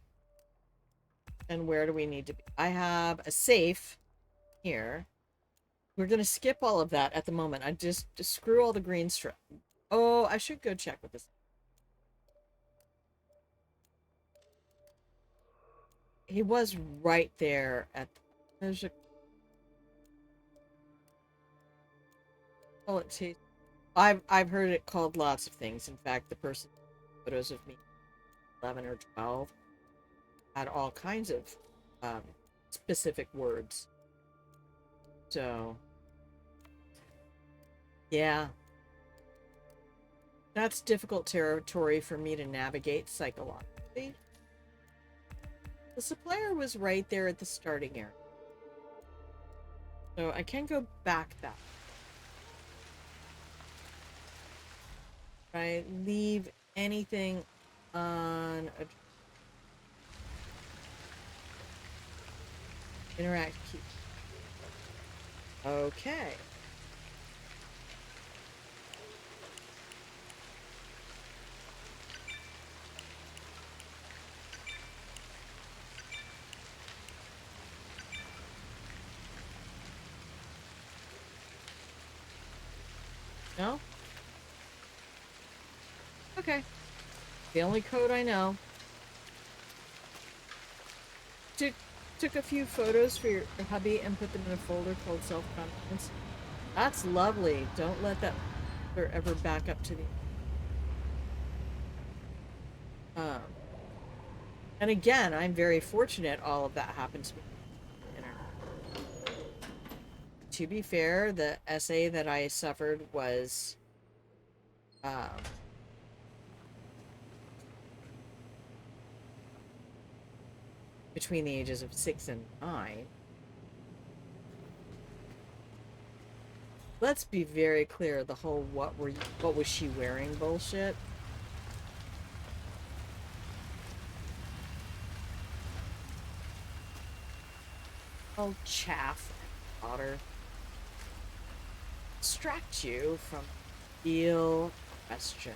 And where do we need to be? I have a safe here. We're going to skip all of that at the moment. I just screw all the green strip. Oh, I should go check with this. He was right there at there's a I've heard it called lots of things. In fact, the person photos of me 11 or 12 had all kinds of specific words. So yeah, that's difficult territory for me to navigate psychologically. The supplier was right there at the starting area. So I can go back that way. Right? Leave anything on a interact key. Okay. No? Okay. The only code I know. Took a few photos for your hubby and put them in a folder called self-confidence. That's lovely. Don't let that ever back up to the... and again, I'm very fortunate all of that happened to me on the internet. To be fair, the essay that I suffered was between the ages of 6 and 9. Let's be very clear, the whole what was she wearing bullshit. Oh, chaff and water. Distract you from real question.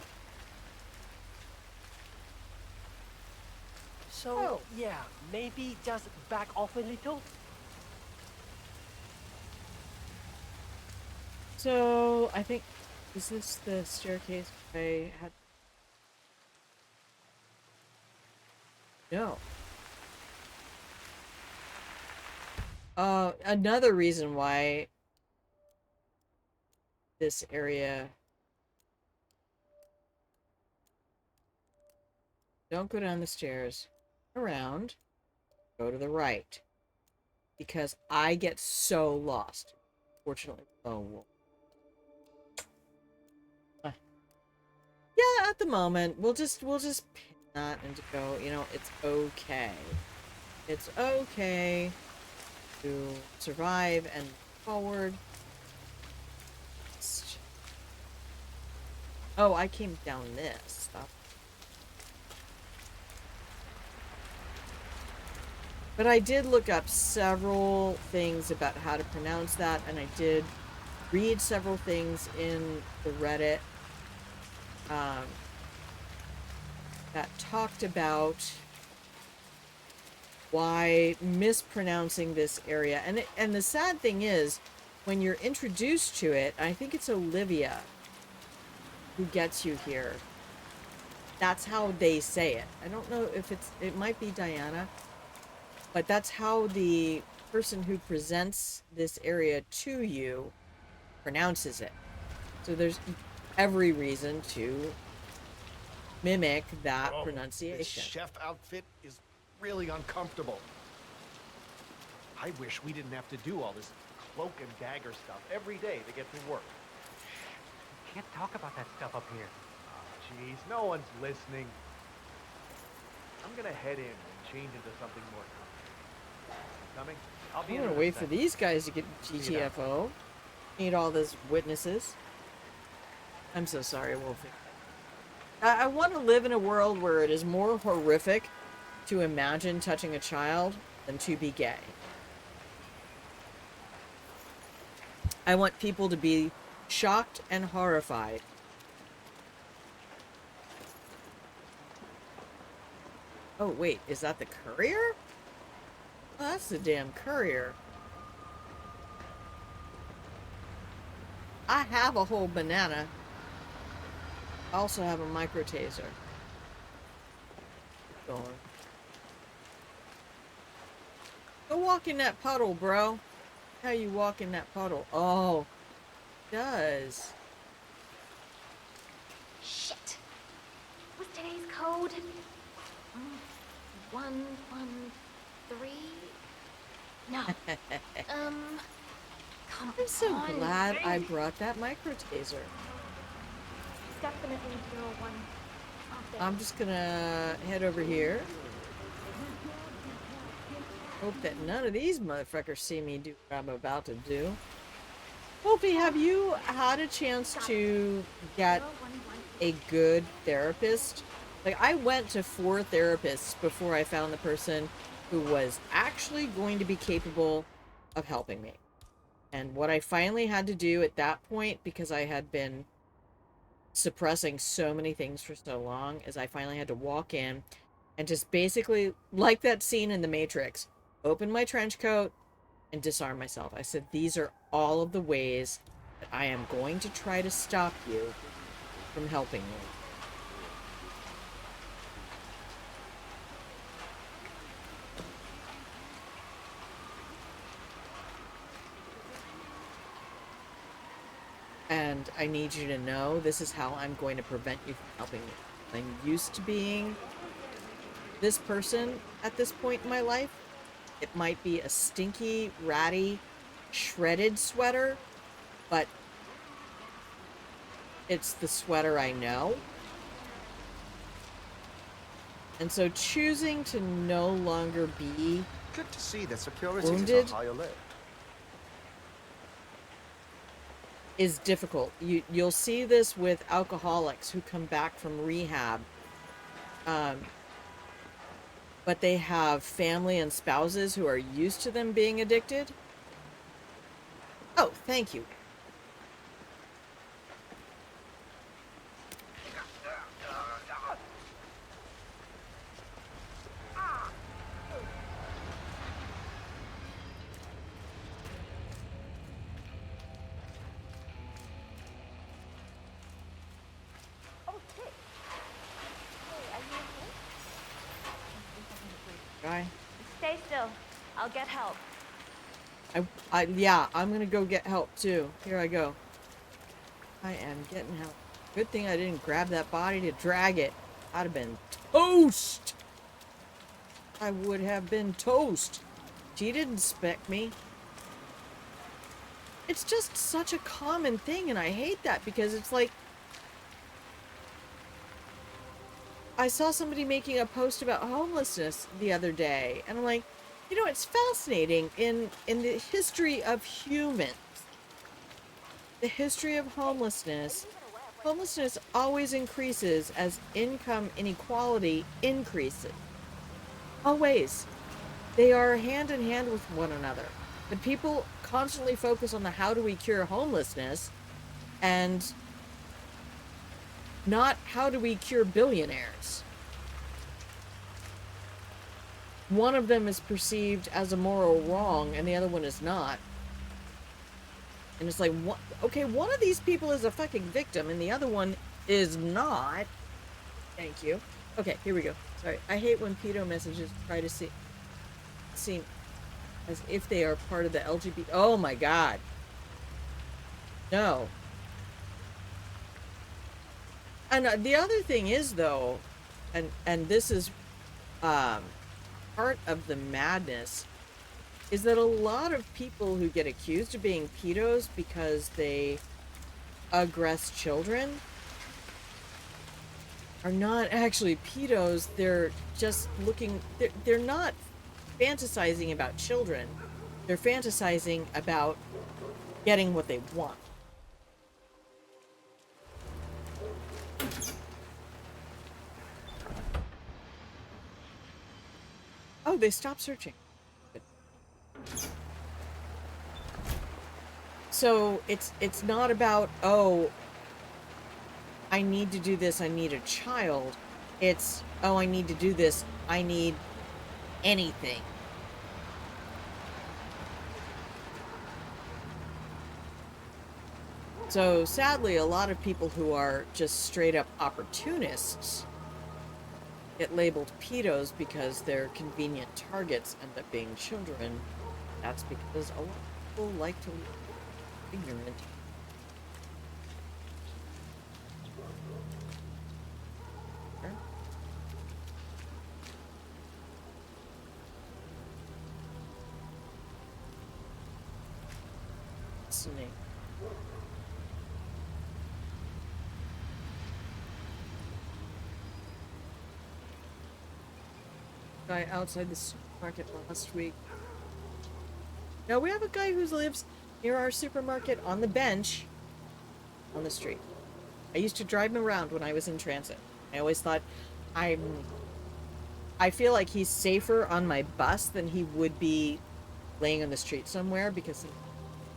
So, yeah, maybe just back off a little? So, I think, is this the staircase I had? No. Another reason why this area... Don't go down the stairs. Around. Go to the right. Because I get so lost. Fortunately. Oh, well. Yeah, at the moment. We'll just pin that and go, you know, it's okay. It's okay to survive and move forward. Oh, I came down this stuff. But I did look up several things about how to pronounce that, and I did read several things in the Reddit that talked about why mispronouncing this area. And the sad thing is, when you're introduced to it, I think it's Olivia who gets you here. That's how they say it. I don't know if it might be Diana, but that's how the person who presents this area to you pronounces it. So there's every reason to mimic that pronunciation. This chef outfit is really uncomfortable. I wish we didn't have to do all this cloak and dagger stuff every day to get through work. You can't talk about that stuff up here. Oh, jeez, no one's listening. I'm gonna head in and change into something more comfortable. Coming? I'll be I'm gonna wait for these guys to get GTFO. Need all those witnesses. I'm so sorry, Wolfie. I want to live in a world where it is more horrific to imagine touching a child than to be gay. I want people to be shocked and horrified. Oh, wait, is that the courier? Oh, that's the damn courier. I have a whole banana. I also have a micro taser. Keep going. Go walk in that puddle, bro. How you walk in that puddle? Oh, it does. Shit. What's today's code? 113? No. Come I'm so on. glad I brought that micro taser. Definitely 01. I'm just gonna head over here. Hope that none of these motherfuckers see me do what I'm about to do. Wolfie, have you had a chance to get a good therapist? Like, I went to 4 therapists before I found the person who was actually going to be capable of helping me. And what I finally had to do at that point, because I had been suppressing so many things for so long, is I finally had to walk in and just basically, like that scene in The Matrix, open my trench coat and disarm myself. I said, these are all of the ways But I am going to try to stop you from helping me. And I need you to know this is how I'm going to prevent you from helping me. I'm used to being this person at this point in my life. It might be a stinky, ratty, shredded sweater, but it's the sweater I know. And so choosing to no longer be Good to see that security wounded is on high alert. is difficult. You'll see this with alcoholics who come back from rehab, but they have family and spouses who are used to them being addicted. Oh, thank you. Guy. Stay still. I'll get help. Yeah, I'm gonna go get help too. Here I go. I am getting help. Good thing I didn't grab that body to drag it. I'd have been toast. I would have been toast. She didn't spec me. It's just such a common thing, and I hate that because it's like, I saw somebody making a post about homelessness the other day, and I'm like, you know, it's fascinating in the history of humans. The history of homelessness always increases as income inequality increases. Always. They are hand in hand with one another. But people constantly focus on the how do we cure homelessness and not how do we cure billionaires. One of them is perceived as a moral wrong and the other one is not. And it's like, okay, one of these people is a fucking victim and the other one is not. Thank you. Okay, here we go. Sorry. I hate when pedo messages try to seem as if they are part of the LGBT. Oh my God. No. And the other thing is, though, and this is part of the madness, is that a lot of people who get accused of being pedos because they aggress children are not actually pedos. They're just looking, they're not fantasizing about children. They're fantasizing about getting what they want. Oh, they stopped searching. Good. So it's not about, oh, I need to do this, I need a child. It's, oh, I need to do this, I need anything. So sadly, a lot of people who are just straight up opportunists get labeled pedos because their convenient targets end up being children. That's because a lot of people like to be ignorant. Snake. Guy outside the supermarket last week. Now we have a guy who lives near our supermarket on the bench on the street. I used to drive him around when I was in transit. I always thought I feel like he's safer on my bus than he would be laying on the street somewhere because it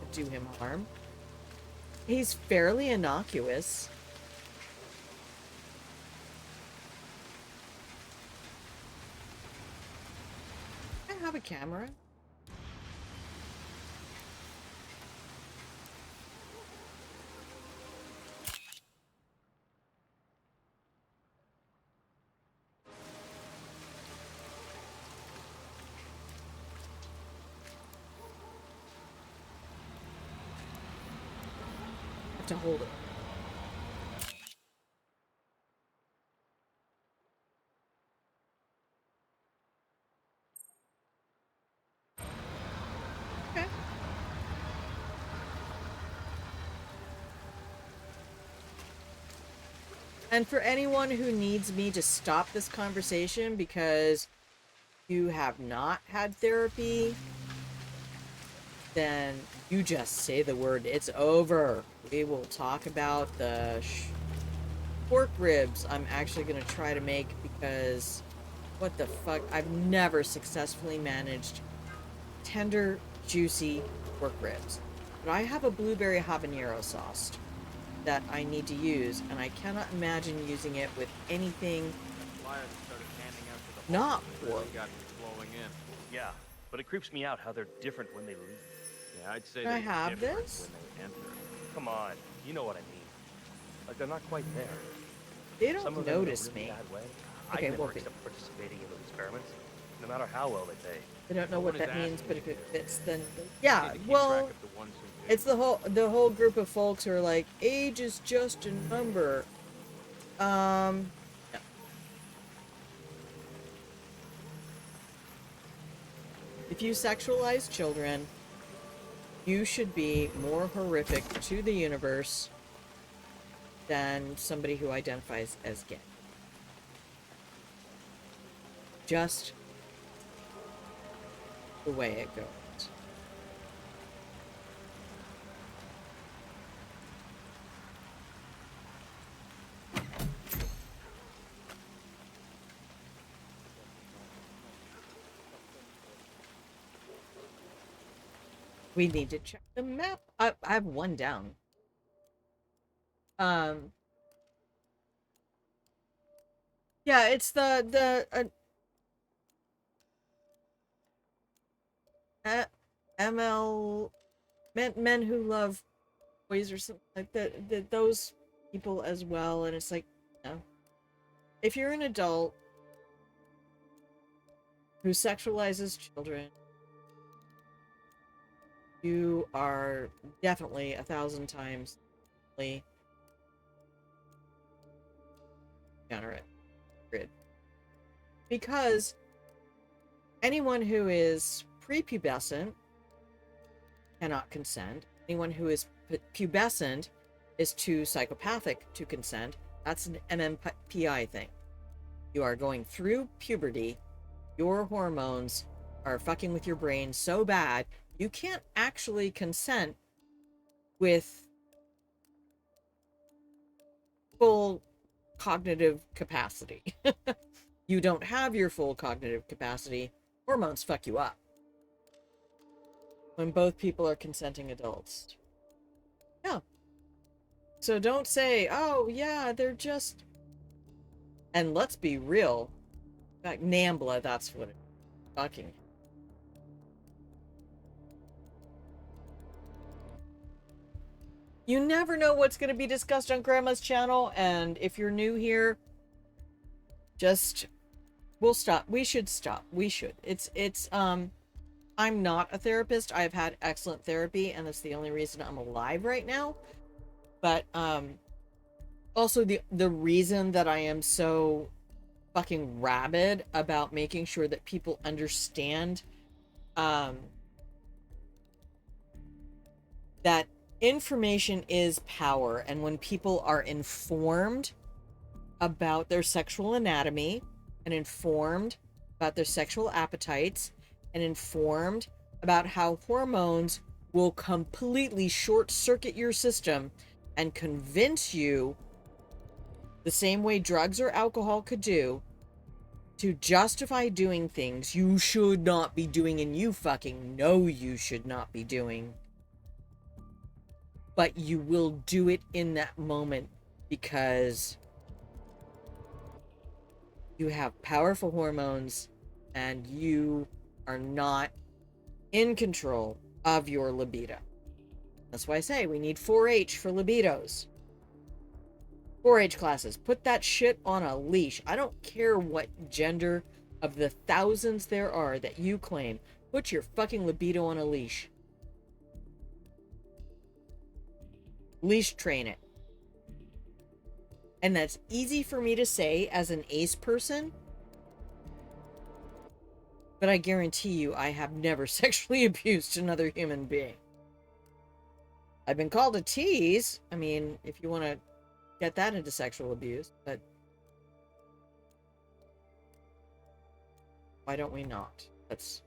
could do him harm. He's fairly innocuous. I have a camera. to hold it. Okay. And for anyone who needs me to stop this conversation because you have not had therapy, then you just say the word, it's over. We will talk about the pork ribs I'm actually going to try to make because what the fuck? I've never successfully managed tender, juicy pork ribs. But I have a blueberry habanero sauce that I need to use, and I cannot imagine using it with anything not pork. Yeah, but it creeps me out how they're different when they leave. Yeah, I'd say Can I they're have different this? when they enter. Come on, you know what I mean. Like they're not quite there. They Some don't of them in a notice really me. bad way. Okay, I'd never Wolfie. accept participating in those experiments, no matter how well they pay. I don't know No what one is that means, asking but you if it to. fits, then You yeah. need to keep Well, track of the ones who do. it's the whole group of folks who are like, age is just a number. No. If you sexualize children, you should be more horrific to the universe than somebody who identifies as gay. Just the way it goes. We need to check the map. I have one down. Yeah, it's the ML men who love boys or something like that. Those people as well, and it's like, no. If you're an adult who sexualizes children, you are definitely 1,000 times degenerate. Because anyone who is prepubescent cannot consent. Anyone who is pubescent is too psychopathic to consent. That's an MMPI thing. You are going through puberty. Your hormones are fucking with your brain so bad, you can't actually consent with full cognitive capacity. You don't have your full cognitive capacity. Hormones fuck you up. When both people are consenting adults. Yeah. So don't say, oh yeah, they're just... And let's be real. In fact, Nambla, that's what it fucking... You never know what's going to be discussed on Grandma's channel, and if you're new here, just... We'll stop. We should stop. We should. I'm not a therapist. I've had excellent therapy, and that's the only reason I'm alive right now. But, also the reason that I am so fucking rabid about making sure that people understand, that information is power, and when people are informed about their sexual anatomy, and informed about their sexual appetites, and informed about how hormones will completely short-circuit your system and convince you, the same way drugs or alcohol could do, to justify doing things you should not be doing and you fucking know you should not be doing. But you will do it in that moment because you have powerful hormones and you are not in control of your libido. That's why I say we need 4-H for libidos. 4-H classes. Put that shit on a leash. I don't care what gender of the thousands there are that you claim. Put your fucking libido on a leash. leash train it. And that's easy for me to say as an ace person. But I guarantee you, I have never sexually abused another human being. I've been called a tease. I mean, if you want to get that into sexual abuse, but why don't we not? Let's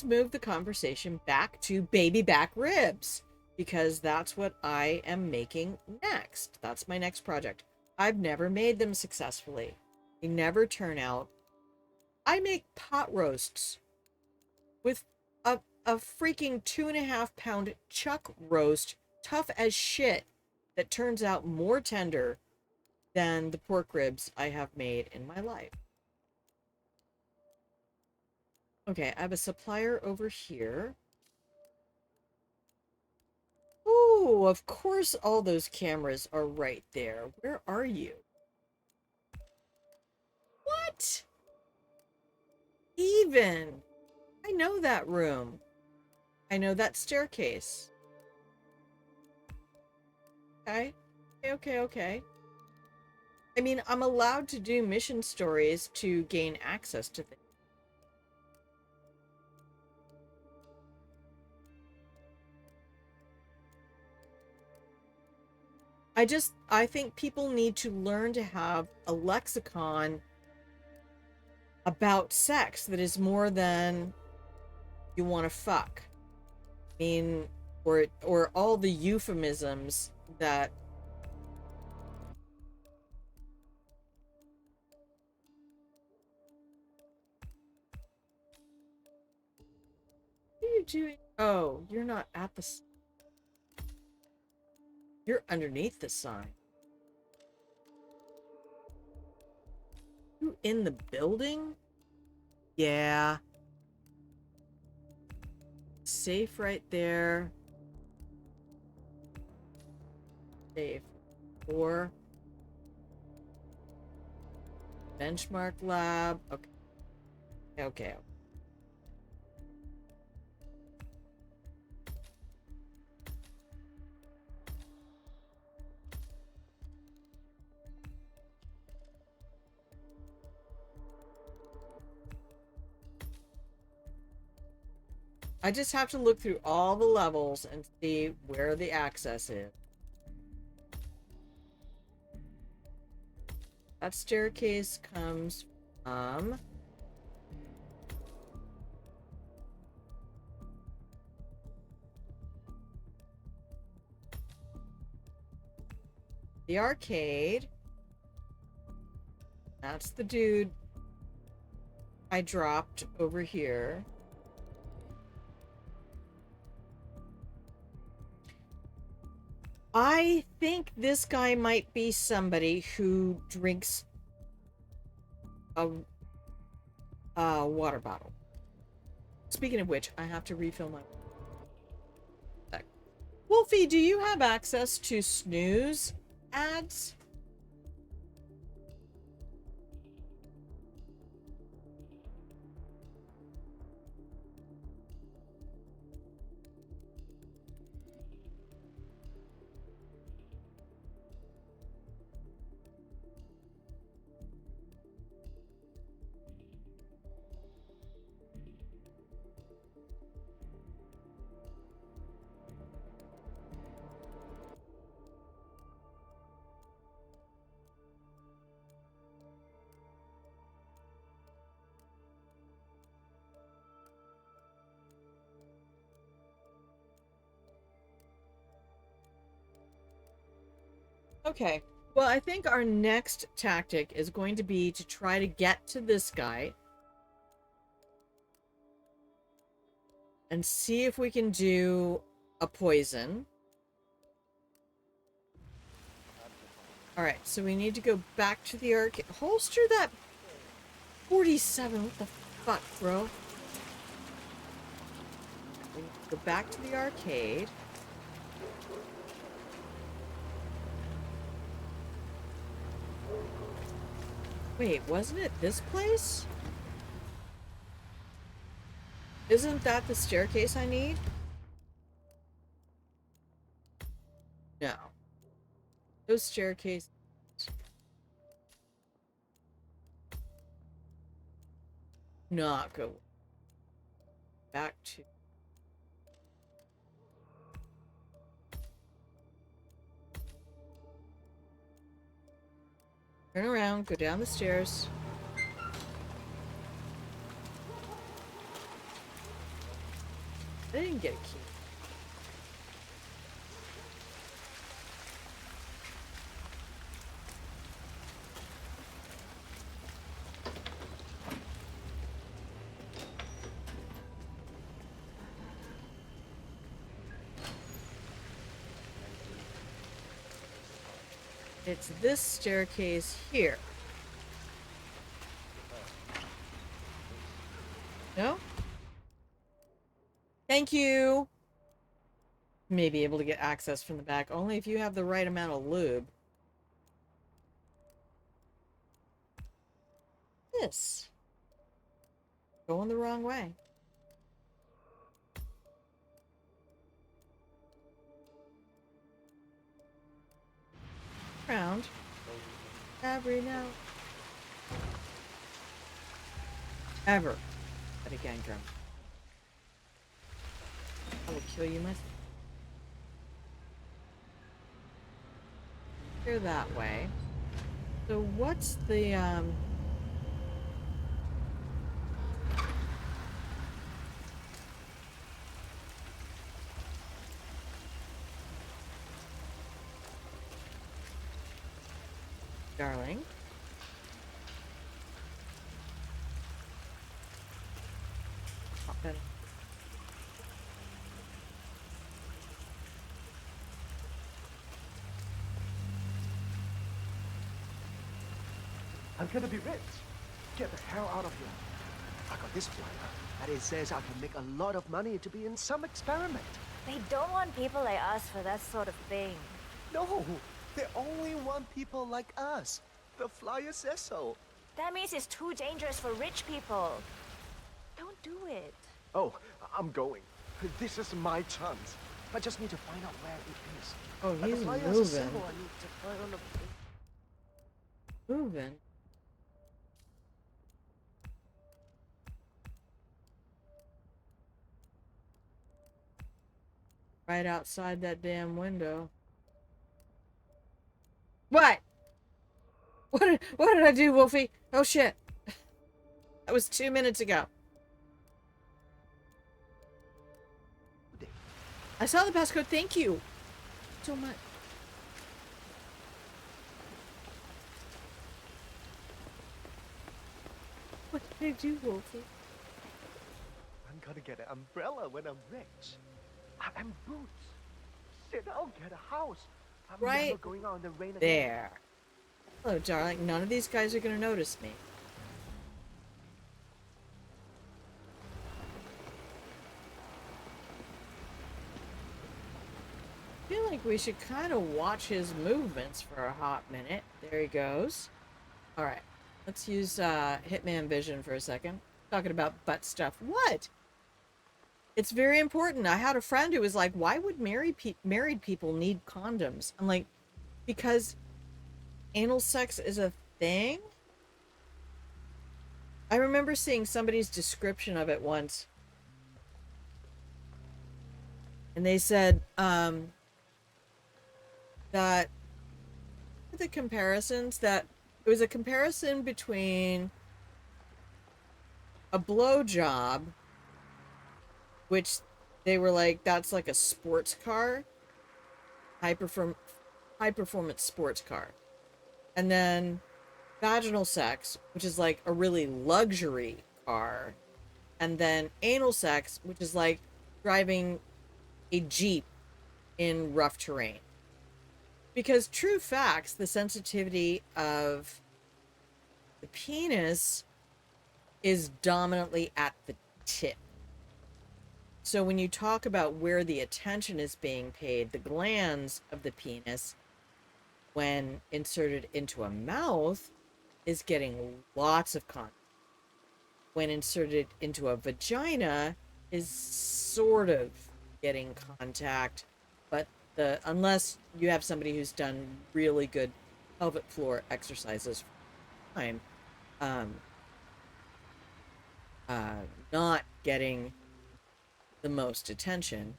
move the conversation back to baby back ribs, because that's what I am making next. That's my next project. I've never made them successfully. They never turn out. I make pot roasts with a freaking 2.5 pound chuck roast, tough as shit, that turns out more tender than the pork ribs I have made in my life. Okay, I have a supplier over here. Oh, of course all those cameras are right there. Where are you? What? Even. I know that room. I know that staircase. Okay. Okay. I mean, I'm allowed to do mission stories to gain access to things. I think people need to learn to have a lexicon about sex that is more than you want to fuck. I mean, or all the euphemisms that what are you doing? Oh, you're not at the you're underneath the sign. You in the building? Yeah. Safe right there. Safe. 4. Benchmark lab. Okay. I just have to look through all the levels and see where the access is. That staircase comes from the arcade. That's the dude I dropped over here. I think this guy might be somebody who drinks a water bottle. Speaking of which, I have to refill my... Wolfie, do you have access to snooze ads? Okay, well, I think our next tactic is going to be to try to get to this guy and see if we can do a poison. All right, so we need to go back to the arcade. Holster that 47. What the fuck, bro? We need to go back to the arcade. Wait, wasn't it this place? Isn't that the staircase I need? No. Those staircases. Not go back to. Turn around, go down the stairs. I didn't get a key. It's this staircase here. No? Thank you. May be able to get access from the back, only if you have the right amount of lube. This. Going the wrong way. Round. Every now. Ever. But again, Grum. I will kill you myself. Here that way. So what's the darling? Pop that in. I'm gonna be rich. Get the hell out of here. I got this flyer, and it says I can make a lot of money to be in some experiment. They don't want people like us for that sort of thing. No, they only want people like us. The flyer says so. That means it's too dangerous for rich people. Don't do it. Oh, I'm going. This is my chance. I just need to find out where it is. Oh, The he's flyer has a moving. symbol I need to find on the... Moving. Right outside that damn window. What? What did I do, Wolfie? Oh shit. That was 2 minutes ago. I saw the passcode. Thank you so much. What did I do, Wolfie? I'm gonna get an umbrella when I'm rich. And boots. Then I'll get a house. I'm Right never going out in the rain again. there. Hello, darling. None of these guys are going to notice me. I feel like we should kind of watch his movements for a hot minute. There he goes. All right. Let's use Hitman Vision for a second. Talking about butt stuff. What? It's very important. I had a friend who was like, why would married people need condoms? I'm like, because anal sex is a thing? I remember seeing somebody's description of it once. And they said that the comparisons, that it was a comparison between a blowjob, which they were like, that's like a sports car, high performance sports car. And then vaginal sex, which is like a really luxury car. And then anal sex, which is like driving a Jeep in rough terrain. Because true facts, the sensitivity of the penis is dominantly at the tip. So when you talk about where the attention is being paid, the glands of the penis, when inserted into a mouth, is getting lots of contact. When inserted into a vagina, is sort of getting contact, but unless you have somebody who's done really good pelvic floor exercises for time, um, not getting the most attention.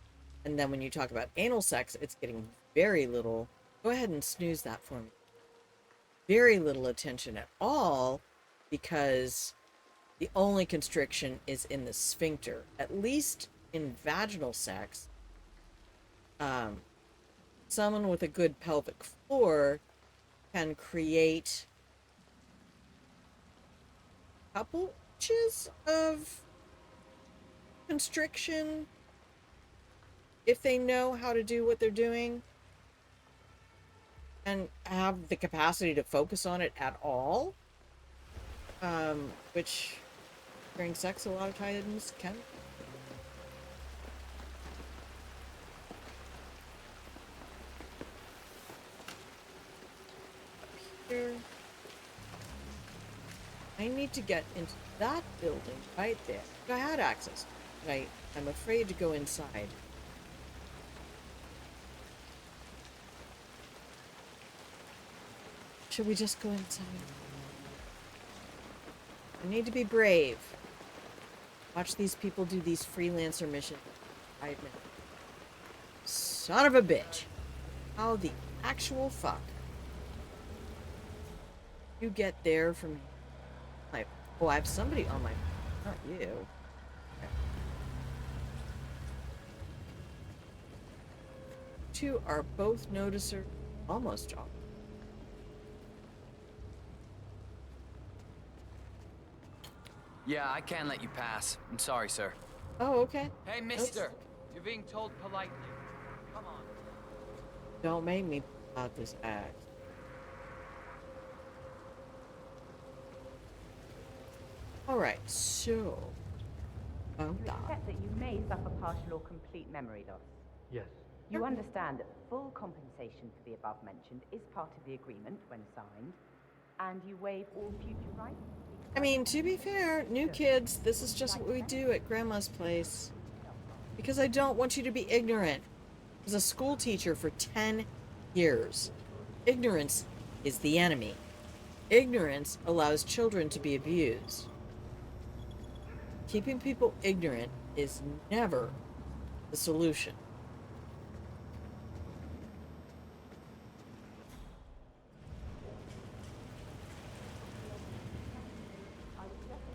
And then when you talk about anal sex, it's getting very little. Go ahead and snooze that for me. Very little attention at all, because the only constriction is in the sphincter. At least in vaginal sex, someone with a good pelvic floor can create a couple inches of constriction if they know how to do what they're doing and have the capacity to focus on it at all, which during sex a lot of times can. Here. I need to get into that building right there. I had access, but I'm afraid to go inside. Should we just go inside? I need to be brave. Watch these people do these freelancer missions. I admit. Son of a bitch. How the actual fuck you get there from my... Oh, I have somebody on my... Not you. Okay. Two are both noticer. Almost all. Yeah, I can't let you pass. I'm sorry, sir. Oh, okay. Hey, mister! You're being told politely. Come on. Don't make me pull out this axe. Alright, so... You accept that you may suffer partial or complete memory loss. Yes. You understand that full compensation for the above mentioned is part of the agreement when signed, and you waive all future rights? I mean, to be fair, new kids, this is just what we do at Grandma's place. Because I don't want you to be ignorant. I was a school teacher for 10 years. Ignorance is the enemy. Ignorance allows children to be abused. Keeping people ignorant is never the solution.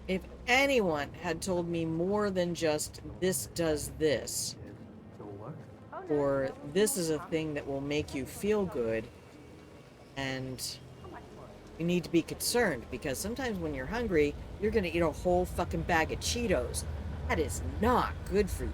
If anyone had told me more than just this does this, or this is a thing that will make you feel good, and you need to be concerned, because sometimes when you're hungry, you're gonna eat a whole fucking bag of Cheetos. That is not good for you.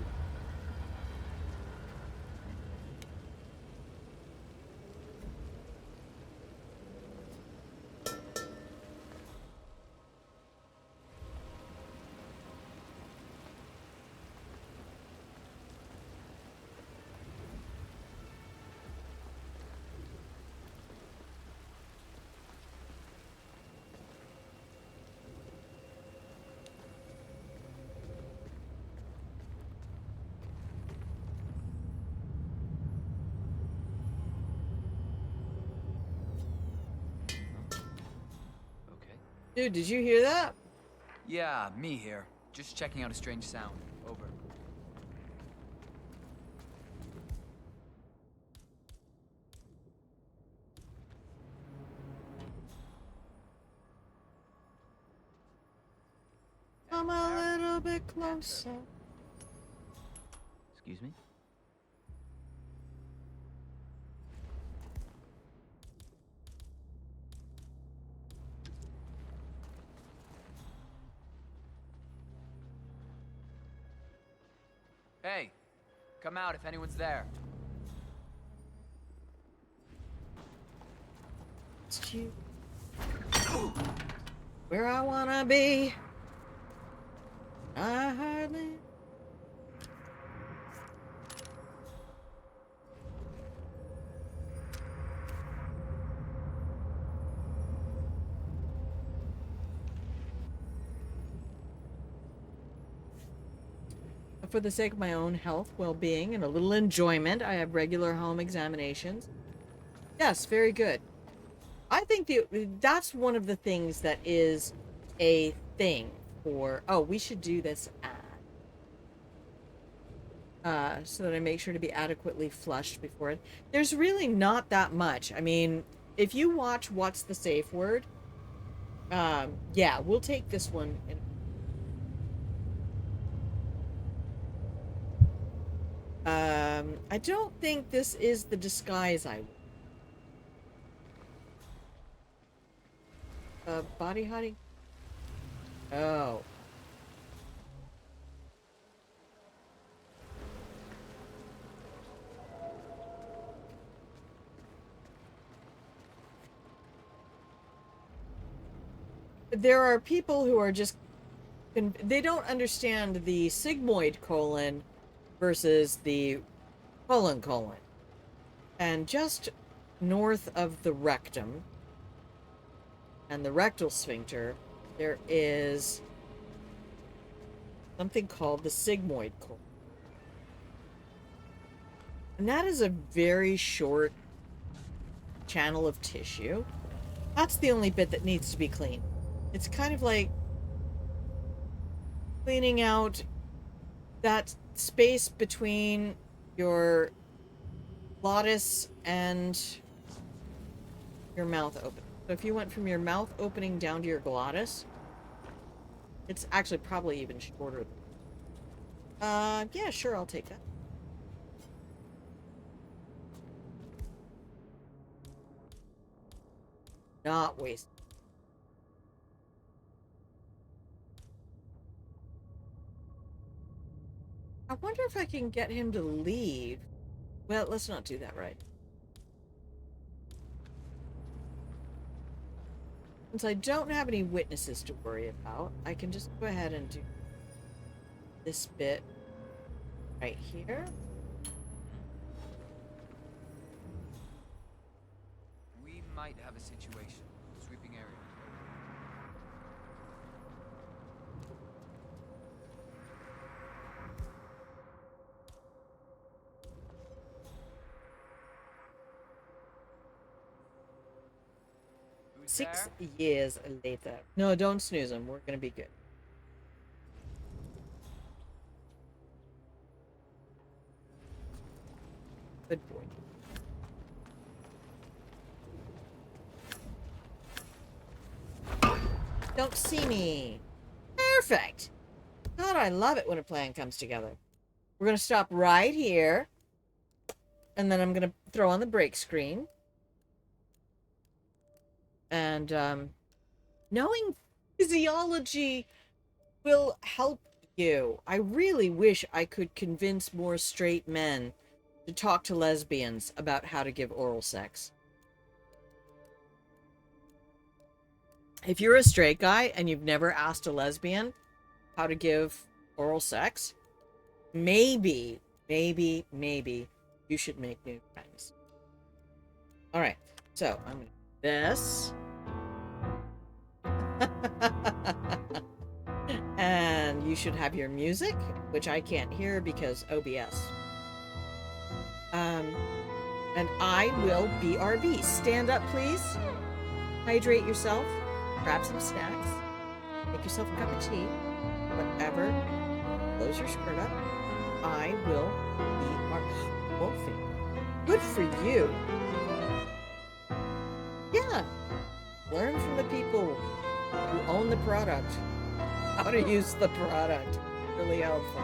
Dude, did you hear that? Yeah, me here. Just checking out a strange sound. Over. Come a little bit closer. Excuse me? Hey, come out if anyone's there. It's you. Where I wanna be. I hardly. for the sake of my own health, well-being, and a little enjoyment, I have regular home examinations. Yes, very good. I think that's one of the things that is a thing for... Oh, we should do this ad. So that I make sure to be adequately flushed before it. There's really not that much. I mean, if you watch What's the Safe Word, yeah, we'll take this one. I don't think this is the disguise I... body hiding? Oh. There are people who are just... They don't understand the sigmoid colon versus the colon. And just north of the rectum and the rectal sphincter, there is something called the sigmoid colon. And that is a very short channel of tissue. That's the only bit that needs to be cleaned. It's kind of like cleaning out that space between your glottis and your mouth open. So if you went from your mouth opening down to your glottis, it's actually probably even shorter. Yeah, sure, I'll take that. Not waste. I wonder if I can get him to leave. Well, let's not do that, right? Since I don't have any witnesses to worry about, I can just go ahead and do this bit right here. We might have a situation. Sweeping area. Who's 6 there? years later. No, don't snooze him. We're gonna be good. Good boy. Don't see me. Perfect. God, I love it when a plan comes together. We're gonna stop right here. And then I'm gonna throw on the break screen. And knowing physiology will help you. I really wish I could convince more straight men to talk to lesbians about how to give oral sex. If you're a straight guy and you've never asked a lesbian how to give oral sex, maybe you should make new friends. All right, so I'm gonna do this. And you should have your music, which I can't hear because OBS. And I will BRB. Stand up, please. Hydrate yourself. Grab some snacks. Make yourself a cup of tea. Whatever. Close your skirt up. I will BRB. Wolfie. Good for you. Yeah. Learn from the people who own the product how to use the product. Really helpful.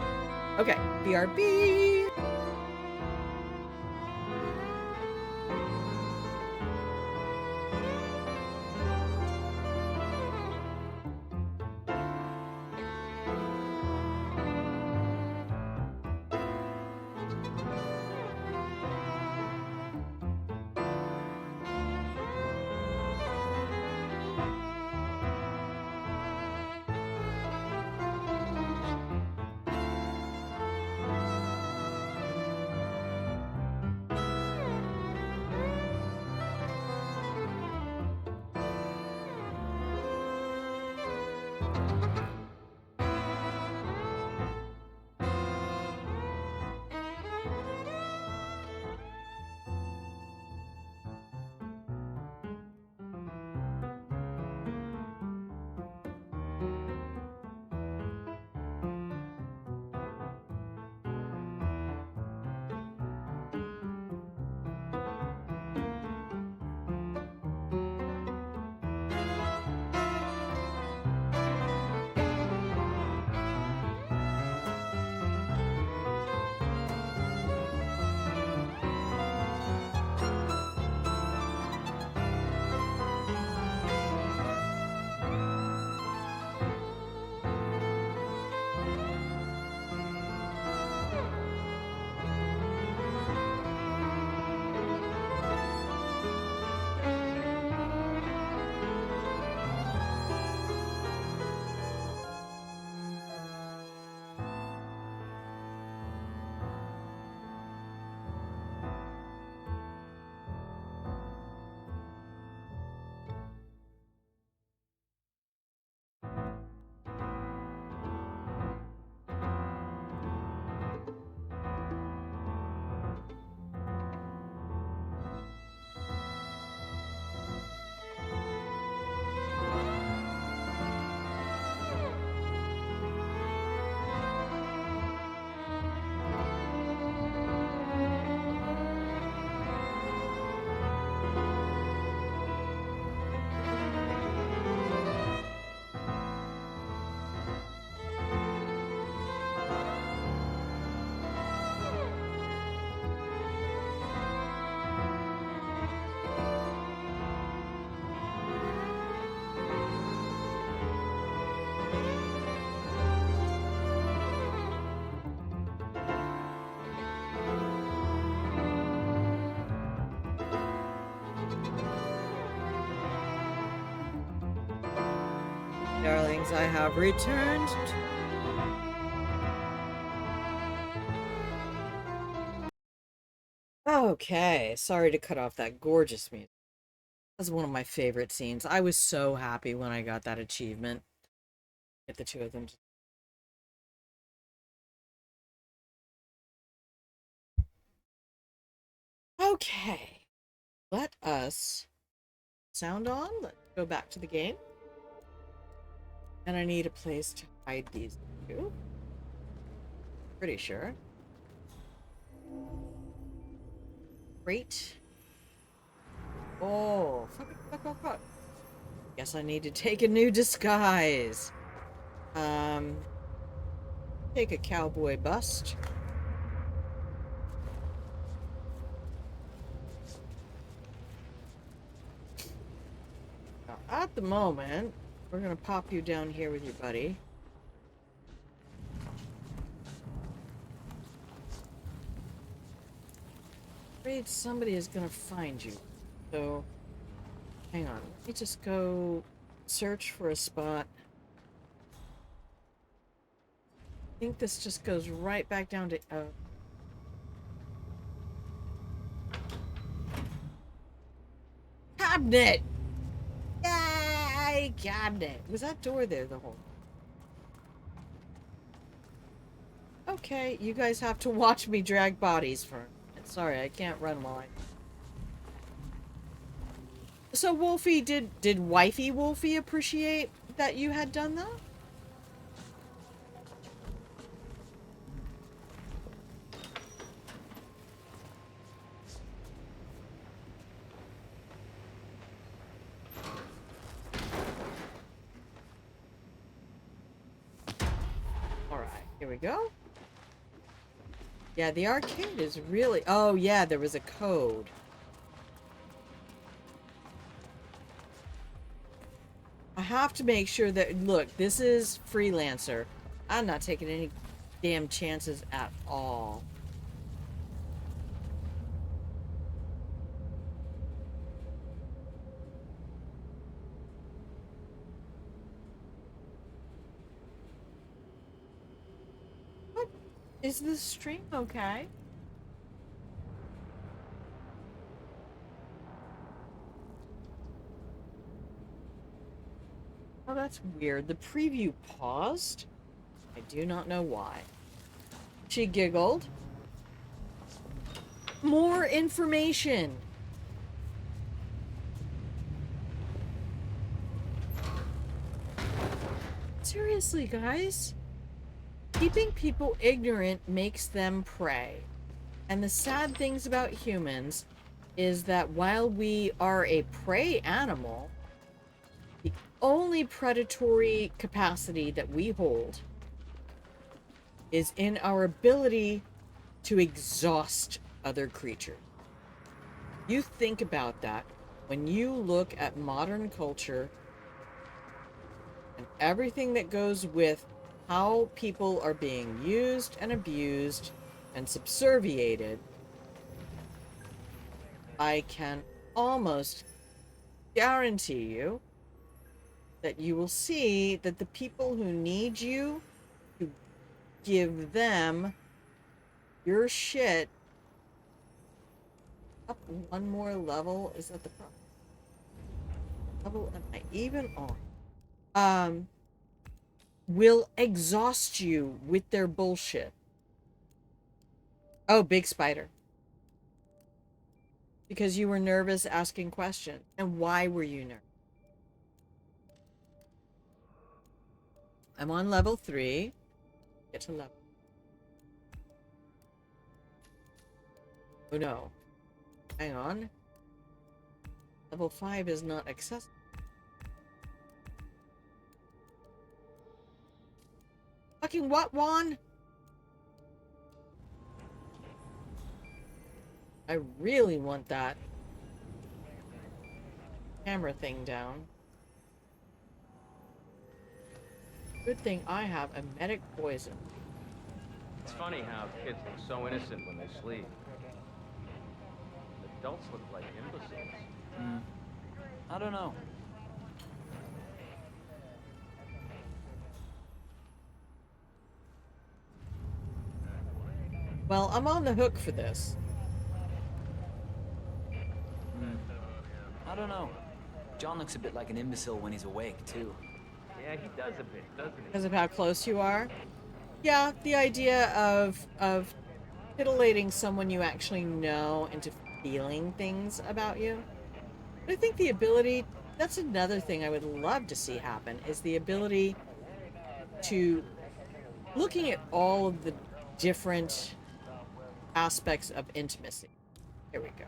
Okay, BRB. Darlings, I have returned. Okay, sorry to cut off that gorgeous music. That's one of my favorite scenes. I was so happy when I got that achievement. Get the two of them. Okay, let us sound on. Let's go back to the game. And I need a place to hide these two. Pretty sure. Great. Oh, fuck. Guess I need to take a new disguise. Take a cowboy bust. Now, at the moment, we're gonna pop you down here with your buddy. Afraid somebody is gonna find you. So, hang on. Let me just go search for a spot. I think this just goes right back down to... cabinet! Yay! Cabinet! Was that door there the whole... Okay, you guys have to watch me drag bodies for... Sorry, I can't run while I... So, Wolfie, did Wifey Wolfie appreciate that you had done that? Alright, here we go. Yeah, the arcade is really... Oh, yeah, there was a code. I have to make sure that... Look, this is Freelancer. I'm not taking any damn chances at all. What? Is this stream okay? Oh, that's weird. The preview paused? I do not know why. She giggled. More information! Seriously, guys? Keeping people ignorant makes them prey. And the sad things about humans is that while we are a prey animal, the only predatory capacity that we hold is in our ability to exhaust other creatures. You think about that when you look at modern culture and everything that goes with how people are being used and abused and subserviated. I can almost guarantee you that you will see that the people who need you to give them your shit up one more level. Is that the problem? Level am I even on? Will exhaust you with their bullshit. Oh, big spider. Because you were nervous asking questions. And why were you nervous? I'm on level 3. Get to level. Oh no. Hang on. Level 5 is not accessible. Fucking what, Juan? I really want that camera thing down. Good thing I have a medic poison. It's funny how kids look so innocent when they sleep. Adults look like imbeciles. I don't know. Well, I'm on the hook for this. I don't know. John looks a bit like an imbecile when he's awake, too. Yeah, he does a bit, doesn't he? Because of how close you are. Yeah, the idea of titillating someone you actually know into feeling things about you. But I think the ability, that's another thing I would love to see happen, is the ability to looking at all of the different aspects of intimacy. Here we go.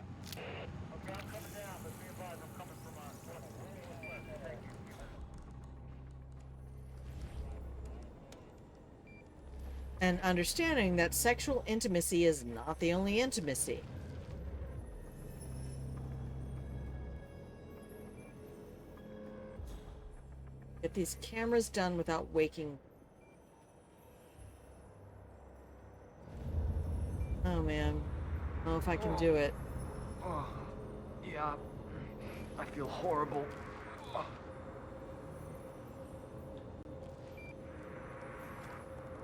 And understanding that sexual intimacy is not the only intimacy. Get these cameras done without waking. Oh man. I don't know if I can do it. Oh, yeah. I feel horrible.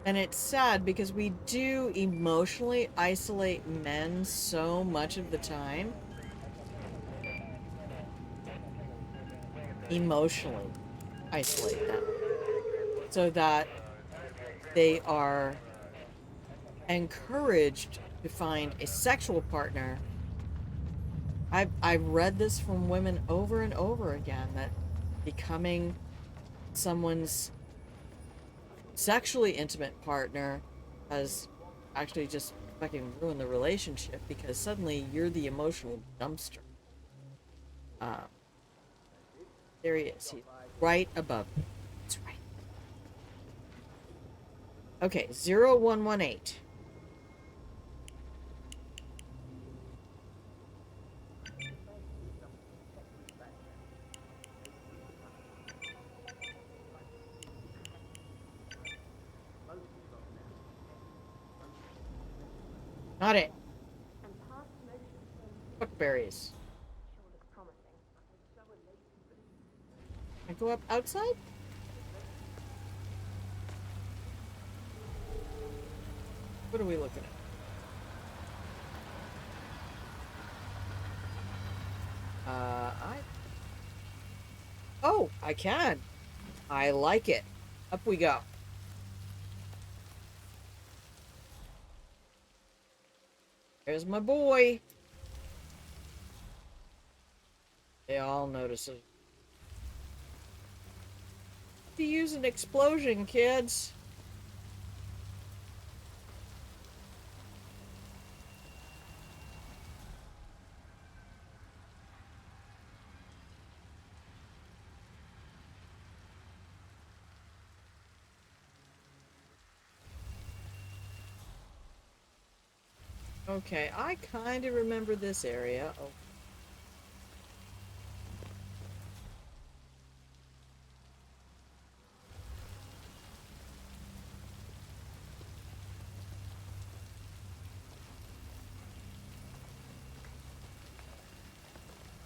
And it's sad because we do emotionally isolate men so much of the time. Emotionally isolate them. So that they are encouraged to find a sexual partner. I've read this from women over and over again, that becoming someone's sexually intimate partner has actually just fucking ruined the relationship, because suddenly you're the emotional dumpster. There he is. He's right above me. That's right. Okay, 0118. Not it. Bookberries. I go up outside? What are we looking at? Oh, I can. I like it. Up we go. There's my boy. They all notice it. To use an explosion, kids. Okay, I kind of remember this area. Oh.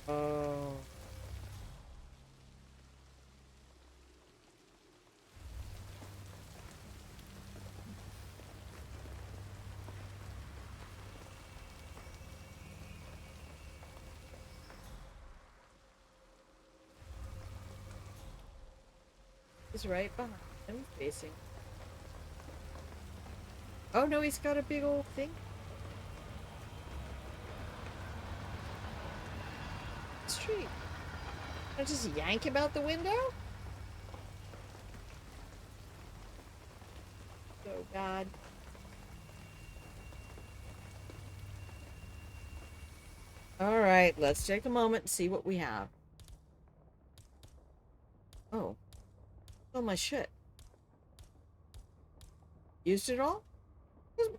Oh. He's right behind him, facing. Oh no, he's got a big old thing. Street. I just yank him out the window? So bad. Alright, let's take a moment and see what we have. Oh. Oh, my shit. Used it all?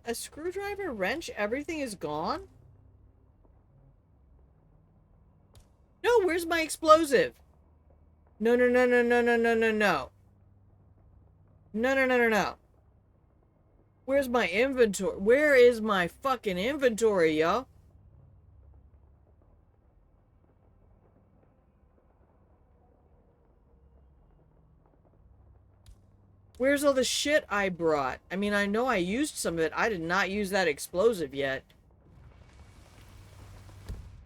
A screwdriver, wrench, everything is gone? No, where's my explosive? No, no, no, no, no, no, no, no, no. No, no, no, no, no. Where's my inventory? Where is my fucking inventory, yo? Where's all the shit I brought? I mean, I know I used some of it. I did not use that explosive yet.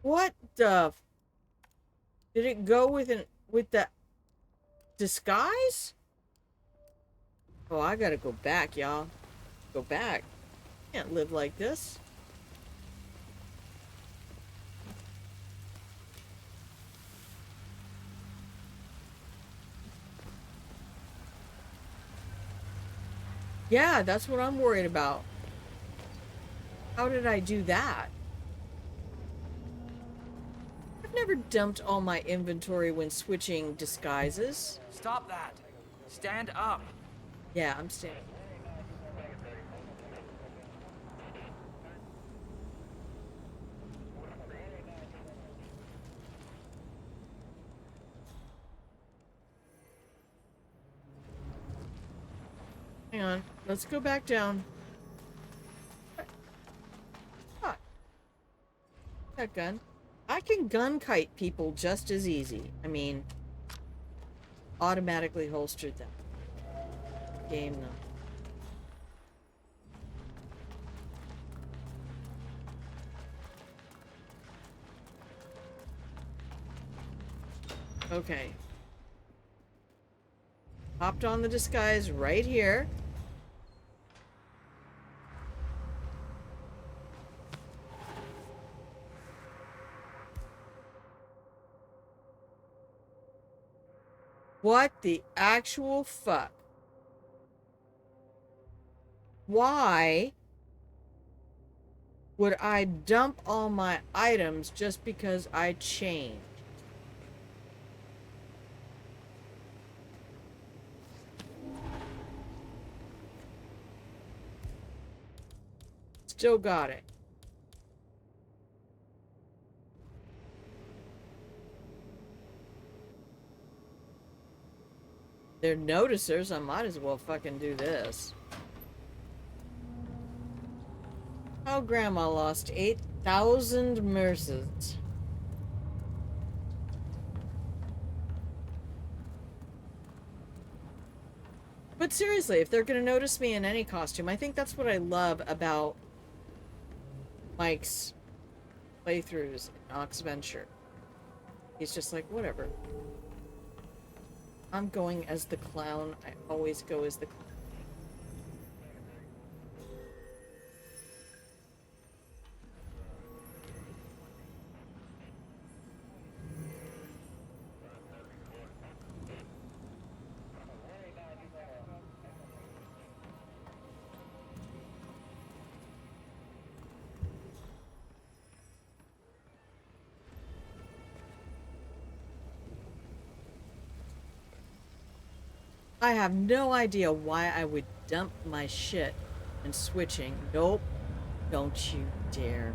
What the... Did it go with the disguise? Oh, I gotta go back, y'all. Go back. Can't live like this. Yeah, that's what I'm worried about. How did I do that? I've never dumped all my inventory when switching disguises. Stop that! Stand up! Yeah, I'm standing. Hang on. Let's go back down. Ah, that gun. I can gun kite people just as easy. I mean, automatically holstered them. Game though. Okay. Hopped on the disguise right here. What the actual fuck? Why would I dump all my items just because I changed? Still got it. They're noticers. I might as well fucking do this. Oh, Grandma lost 8,000 merces. But seriously, if they're gonna notice me in any costume, I think that's what I love about Mike's playthroughs in Ox Venture. He's just like, whatever. I'm going as the clown. I always go as the clown. I have no idea why I would dump my shit and switching. Nope. Don't you dare.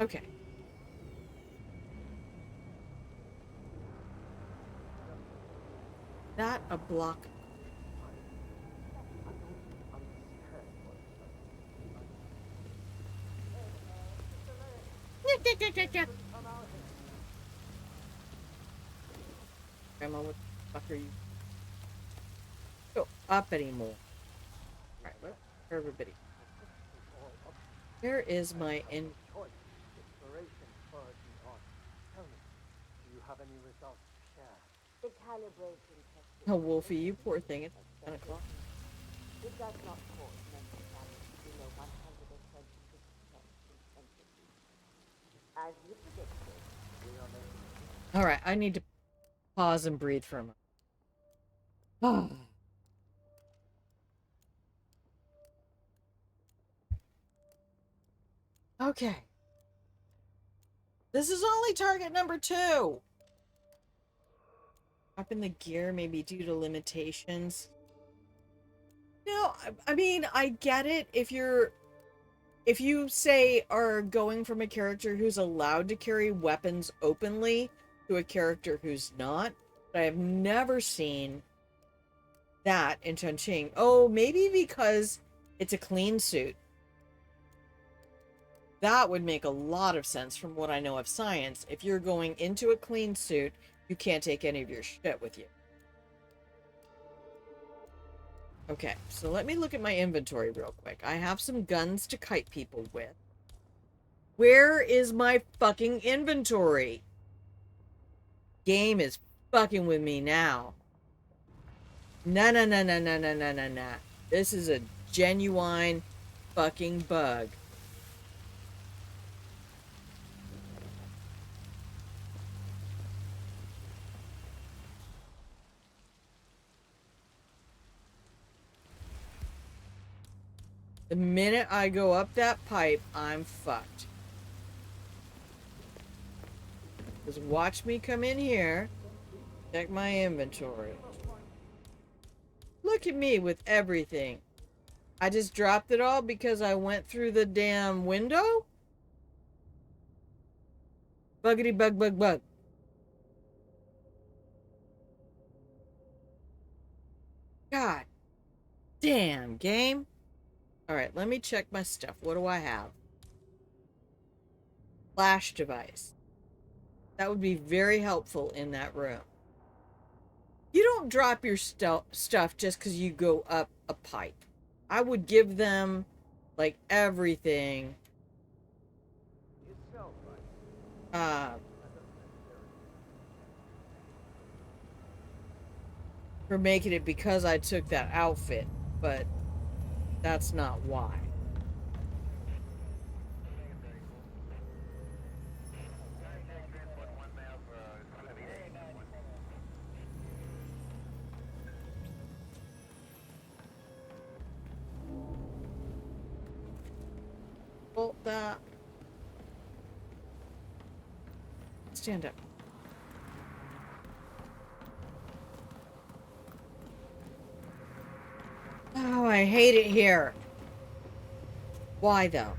Okay. That a block. Grandma, what the fuck are you? Go up anymore. Alright, well, everybody. Where is my in? The calibration test. Oh, Wolfie, you poor thing. It's 10 o'clock. It does not cause mental damage below 126% intensity. As you predicted, we are making... Alright, I need to pause and breathe for a moment. Okay. This is only target number 2. Up in the gear, maybe due to limitations. No, I mean, I get it if you say are going from a character who's allowed to carry weapons openly to a character who's not. But I have never seen that in Chongqing. Oh, maybe because it's a clean suit. That would make a lot of sense from what I know of science. If you're going into a clean suit, You can't take any of your shit with you. Okay, so let me look at my inventory real quick. I have some guns to kite people with. Where is my fucking inventory? Game is fucking with me now. Nah, nah, nah, nah, nah, nah, nah, nah, nah. This is a genuine fucking bug. The minute I go up that pipe, I'm fucked. Just watch me come in here, check my inventory. Look at me with everything. I just dropped it all because I went through the damn window? Buggity bug bug bug. God damn, game. Alright, let me check my stuff. What do I have? Flash device. That would be very helpful in that room. You don't drop your stuff just because you go up a pipe. I would give them, like, everything. For making it because I took that outfit, but that's not why. Bolt that. Stand up. Oh, I hate it here. Why though?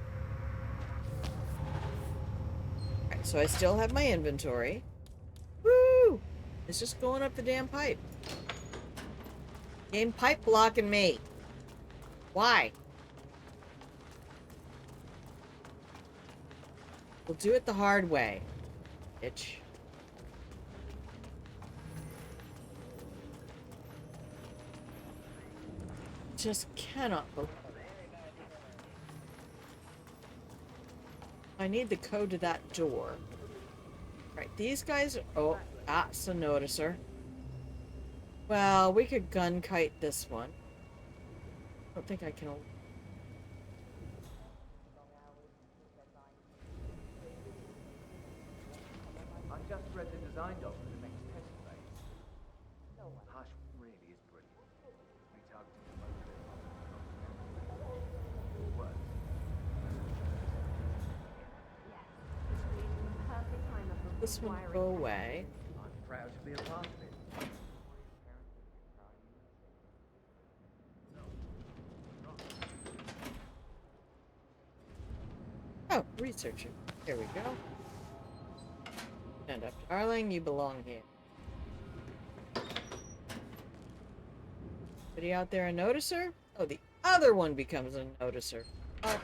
Alright, so I still have my inventory. Woo! It's just going up the damn pipe. Game pipe blocking me. Why? We'll do it the hard way, bitch. Just cannot believe. I need the code to that door. Right, these guys. Oh, that's a noticer. Well, we could gun kite this one. I don't think I can. I just read the design doc for the next test phase. Hush really is brilliant. Retargeting the motor. What? This one go away. I'm proud to be a part of it. Oh, researcher. Here we go. Stand up, darling. You belong here. Anybody out there a noticer? Oh, the other one becomes a noticer. What?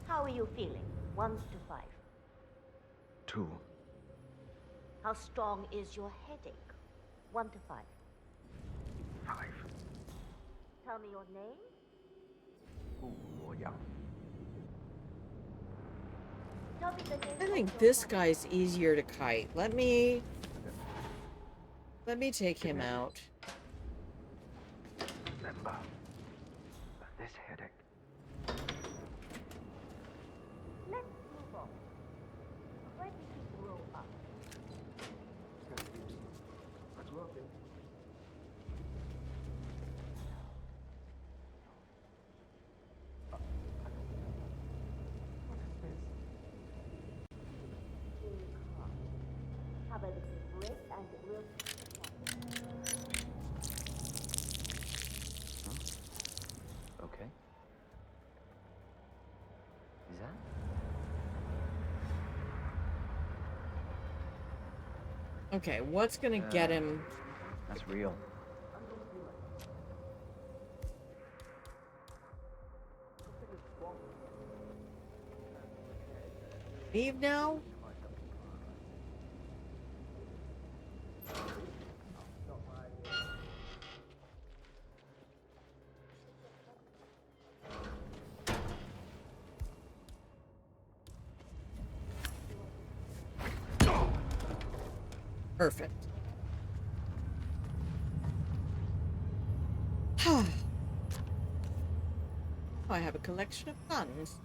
How are you feeling? 1 to 5. 2. How strong is your headache? 1 to 5. 5. Tell me your name. Tell me the name. I think this guy's easier to kite. Let me take him out. Remember, this headache. Let's move on. Where did you grow up? I grew up in. Have a little break and we'll... Okay. Is that? Okay, what's gonna get him? That's real. Leave now? Perfect. Oh, I have a collection of guns.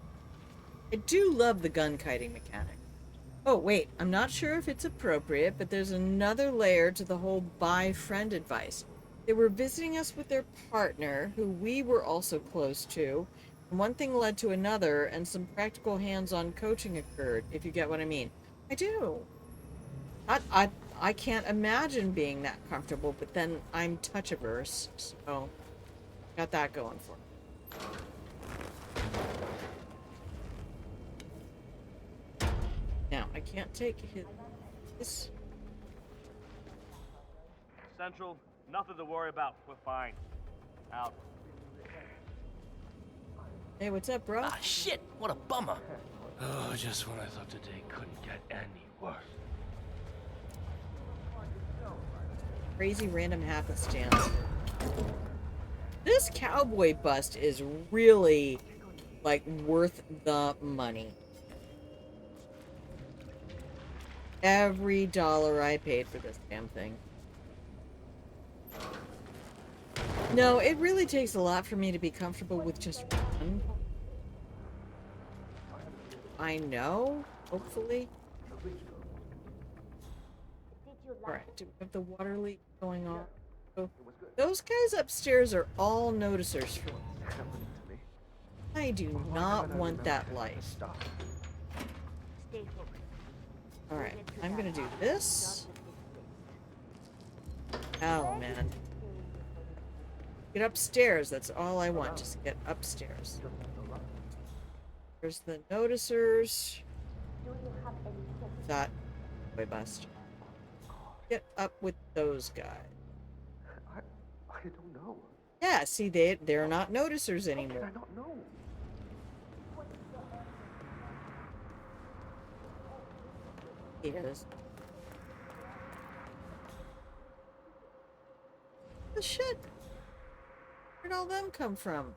I do love the gun kiting mechanic. Oh, wait, I'm not sure if it's appropriate, but there's another layer to the whole buy friend advice. They were visiting us with their partner, who we were also close to, and one thing led to another, and some practical hands-on coaching occurred, if you get what I mean. I do. I can't imagine being that comfortable, but then I'm touch-averse, so got that going for me. Now, I can't take his... Central, nothing to worry about. We're fine. Out. Hey, what's up, bro? Ah, shit! What a bummer! Oh, just when I thought the day couldn't get any worse. Crazy random happenstance. This cowboy bust is really, like, worth the money. Every dollar I paid for this damn thing. No, it really takes a lot for me to be comfortable with just one. I know, hopefully. Alright, do we have the water leak going on? So, those guys upstairs are all noticers for me. I do not want that life. Alright, I'm gonna do this. Oh, man. Get upstairs, that's all I want, just get upstairs. There's the noticers. That way bust. Get up with those guys. I don't know. Yeah, see, they're not noticers anymore. How can I not know? He is. The shit? Where'd all them come from?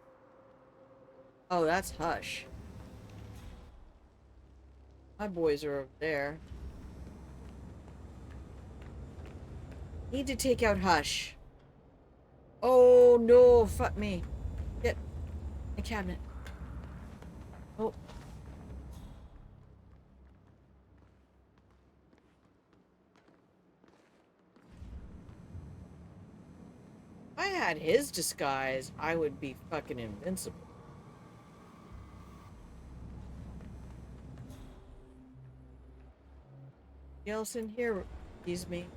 Oh, that's Hush. My boys are over there. Need to take out Hush. Oh no, fuck me. Get a cabinet. Oh. If I had his disguise, I would be fucking invincible. Anybody else in here sees me?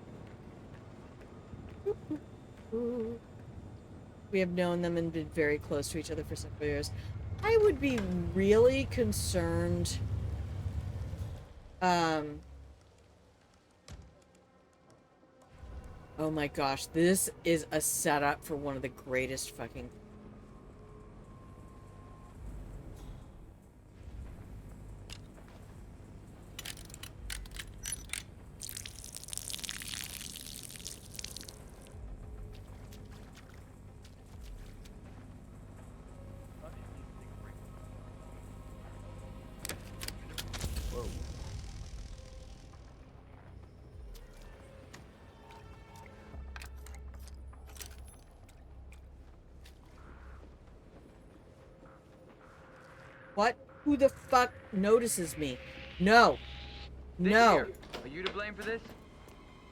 We have known them and been very close to each other for several years. I would be really concerned. Oh my gosh, this is a setup for one of the greatest fucking... What? Who the fuck notices me? No. No. Are you to blame for this?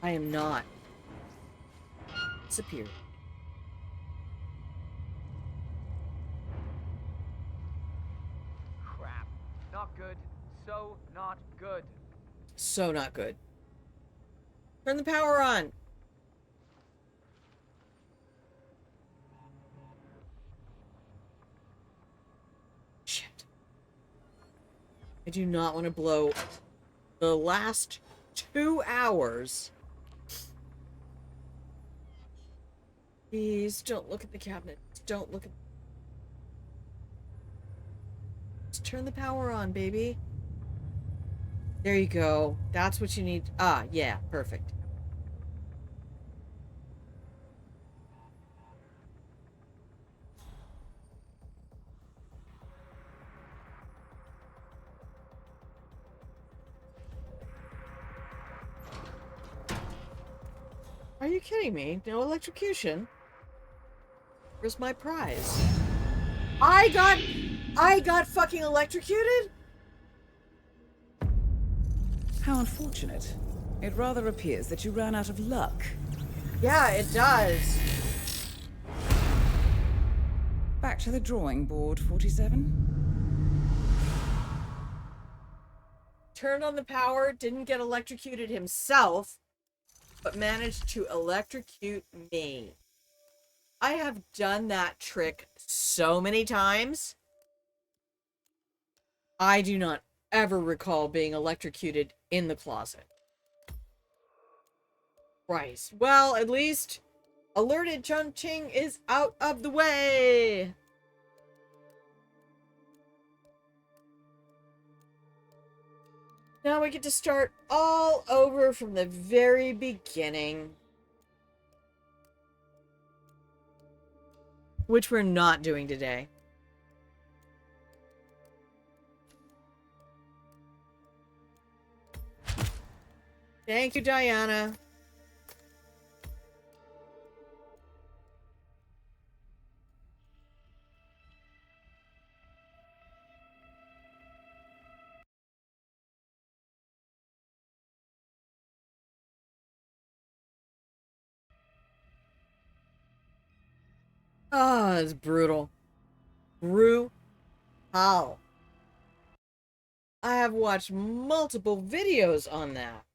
I am not. Disappear. Crap. Not good. So not good. So not good. Turn the power on. Shit. I do not want to blow the last 2 hours. Please don't look at the cabinet. Don't look at... Just turn the power on, baby. There you go. That's what you need. Ah, yeah, perfect. Are you kidding me? No electrocution? Where's my prize? I got fucking electrocuted? How unfortunate. It rather appears that you ran out of luck. Yeah, it does. Back to the drawing board, 47. Turned on the power, didn't get electrocuted himself, but managed to electrocute me. I have done that trick so many times. I do not ever recall being electrocuted in the closet. Christ. Well, at least alerted Chongqing is out of the way. Now we get to start all over from the very beginning. Which we're not doing today. Thank you, Diana. Oh, it's brutal. Brutal. I have watched multiple videos on that.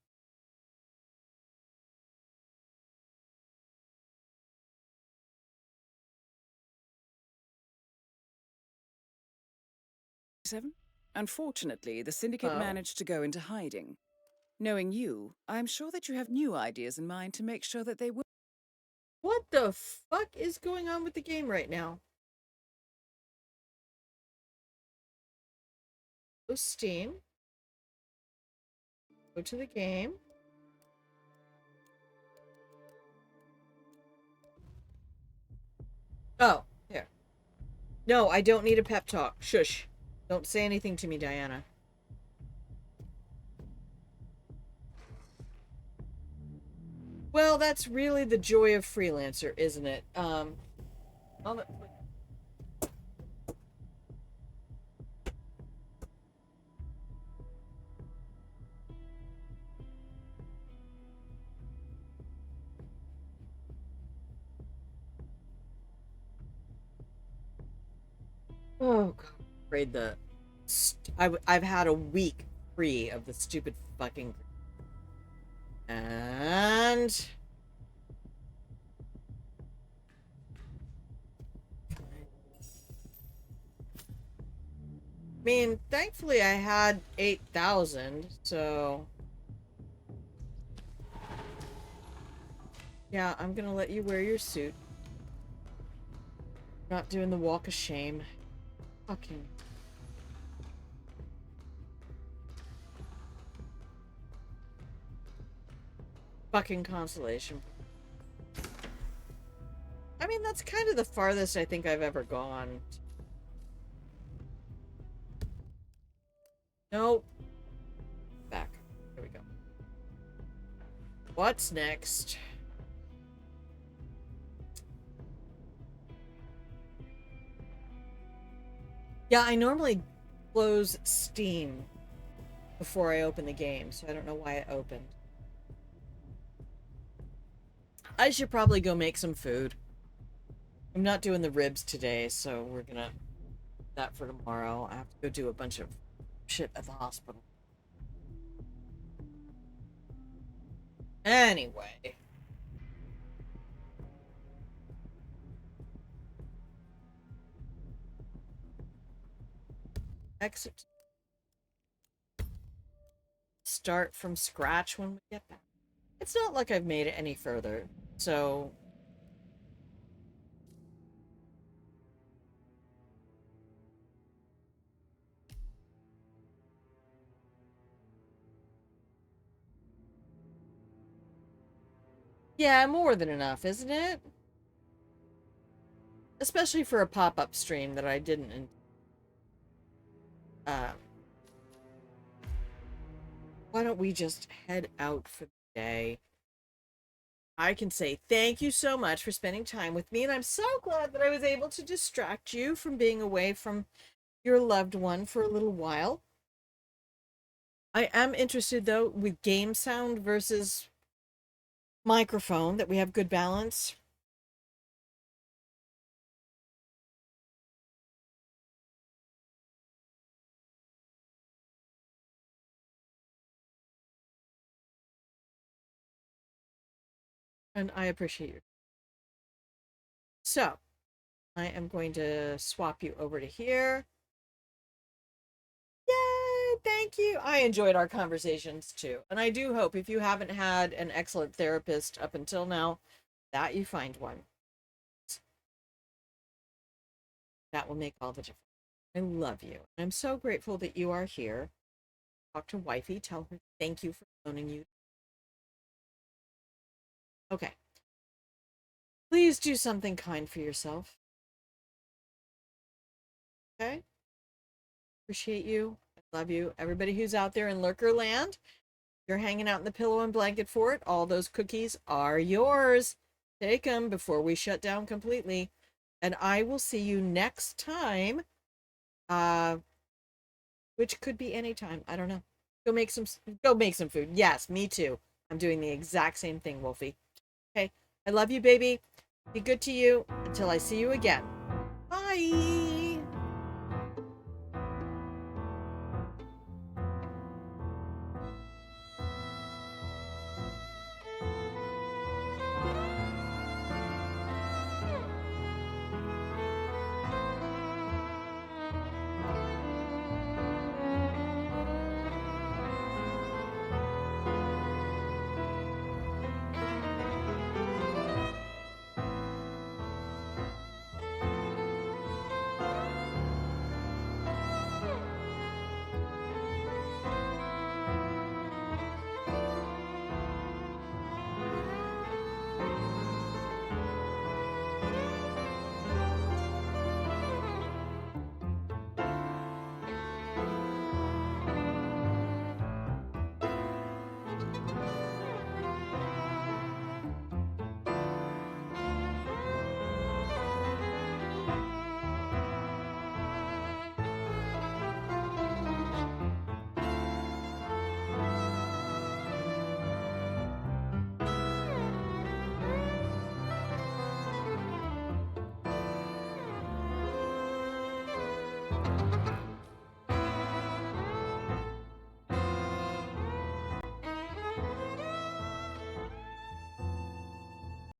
Unfortunately, the Syndicate managed to go into hiding. Knowing you, I'm sure that you have new ideas in mind to make sure that they will. What the fuck is going on with the game right now? Go Steam. Go to the game. Oh, here. No, I don't need a pep talk. Shush. Don't say anything to me, Diana. Well, that's really the joy of Freelancer, isn't it? Oh god, I'm afraid I've had a week free of the stupid fucking and I mean, thankfully I had 8,000, so yeah, I'm gonna let you wear your suit. Not doing the walk of shame. Fucking consolation. I mean, that's kind of the farthest I think I've ever gone. Nope. Back. Here we go. What's next? Yeah, I normally close Steam before I open the game, so I don't know why it opened. I should probably go make some food. I'm not doing the ribs today, so we're gonna that for tomorrow. I have to go do a bunch of shit at the hospital. Anyway. Exit. Start from scratch when we get back. It's not like I've made it any further, so yeah, more than enough, isn't it? Especially for a pop-up stream that I didn't why don't we just head out for the day? I can say thank you so much for spending time with me, and I'm so glad that I was able to distract you from being away from your loved one for a little while. I am interested, though, with game sound versus microphone, that we have good balance. And I appreciate you. So, I am going to swap you over to here. Yay! Thank you. I enjoyed our conversations too. And I do hope, if you haven't had an excellent therapist up until now, that you find one. That will make all the difference. I love you. I'm so grateful that you are here. Talk to wifey. Tell her thank you for phoning you. Okay. Please do something kind for yourself. Okay? Appreciate you. I love you. Everybody who's out there in Lurker Land, you're hanging out in the pillow and blanket fort. All those cookies are yours. Take them before we shut down completely. And I will see you next time. Which could be any time. I don't know. Go make some food. Yes, me too. I'm doing the exact same thing, Wolfie. Okay. I love you, baby. Be good to you until I see you again. Bye.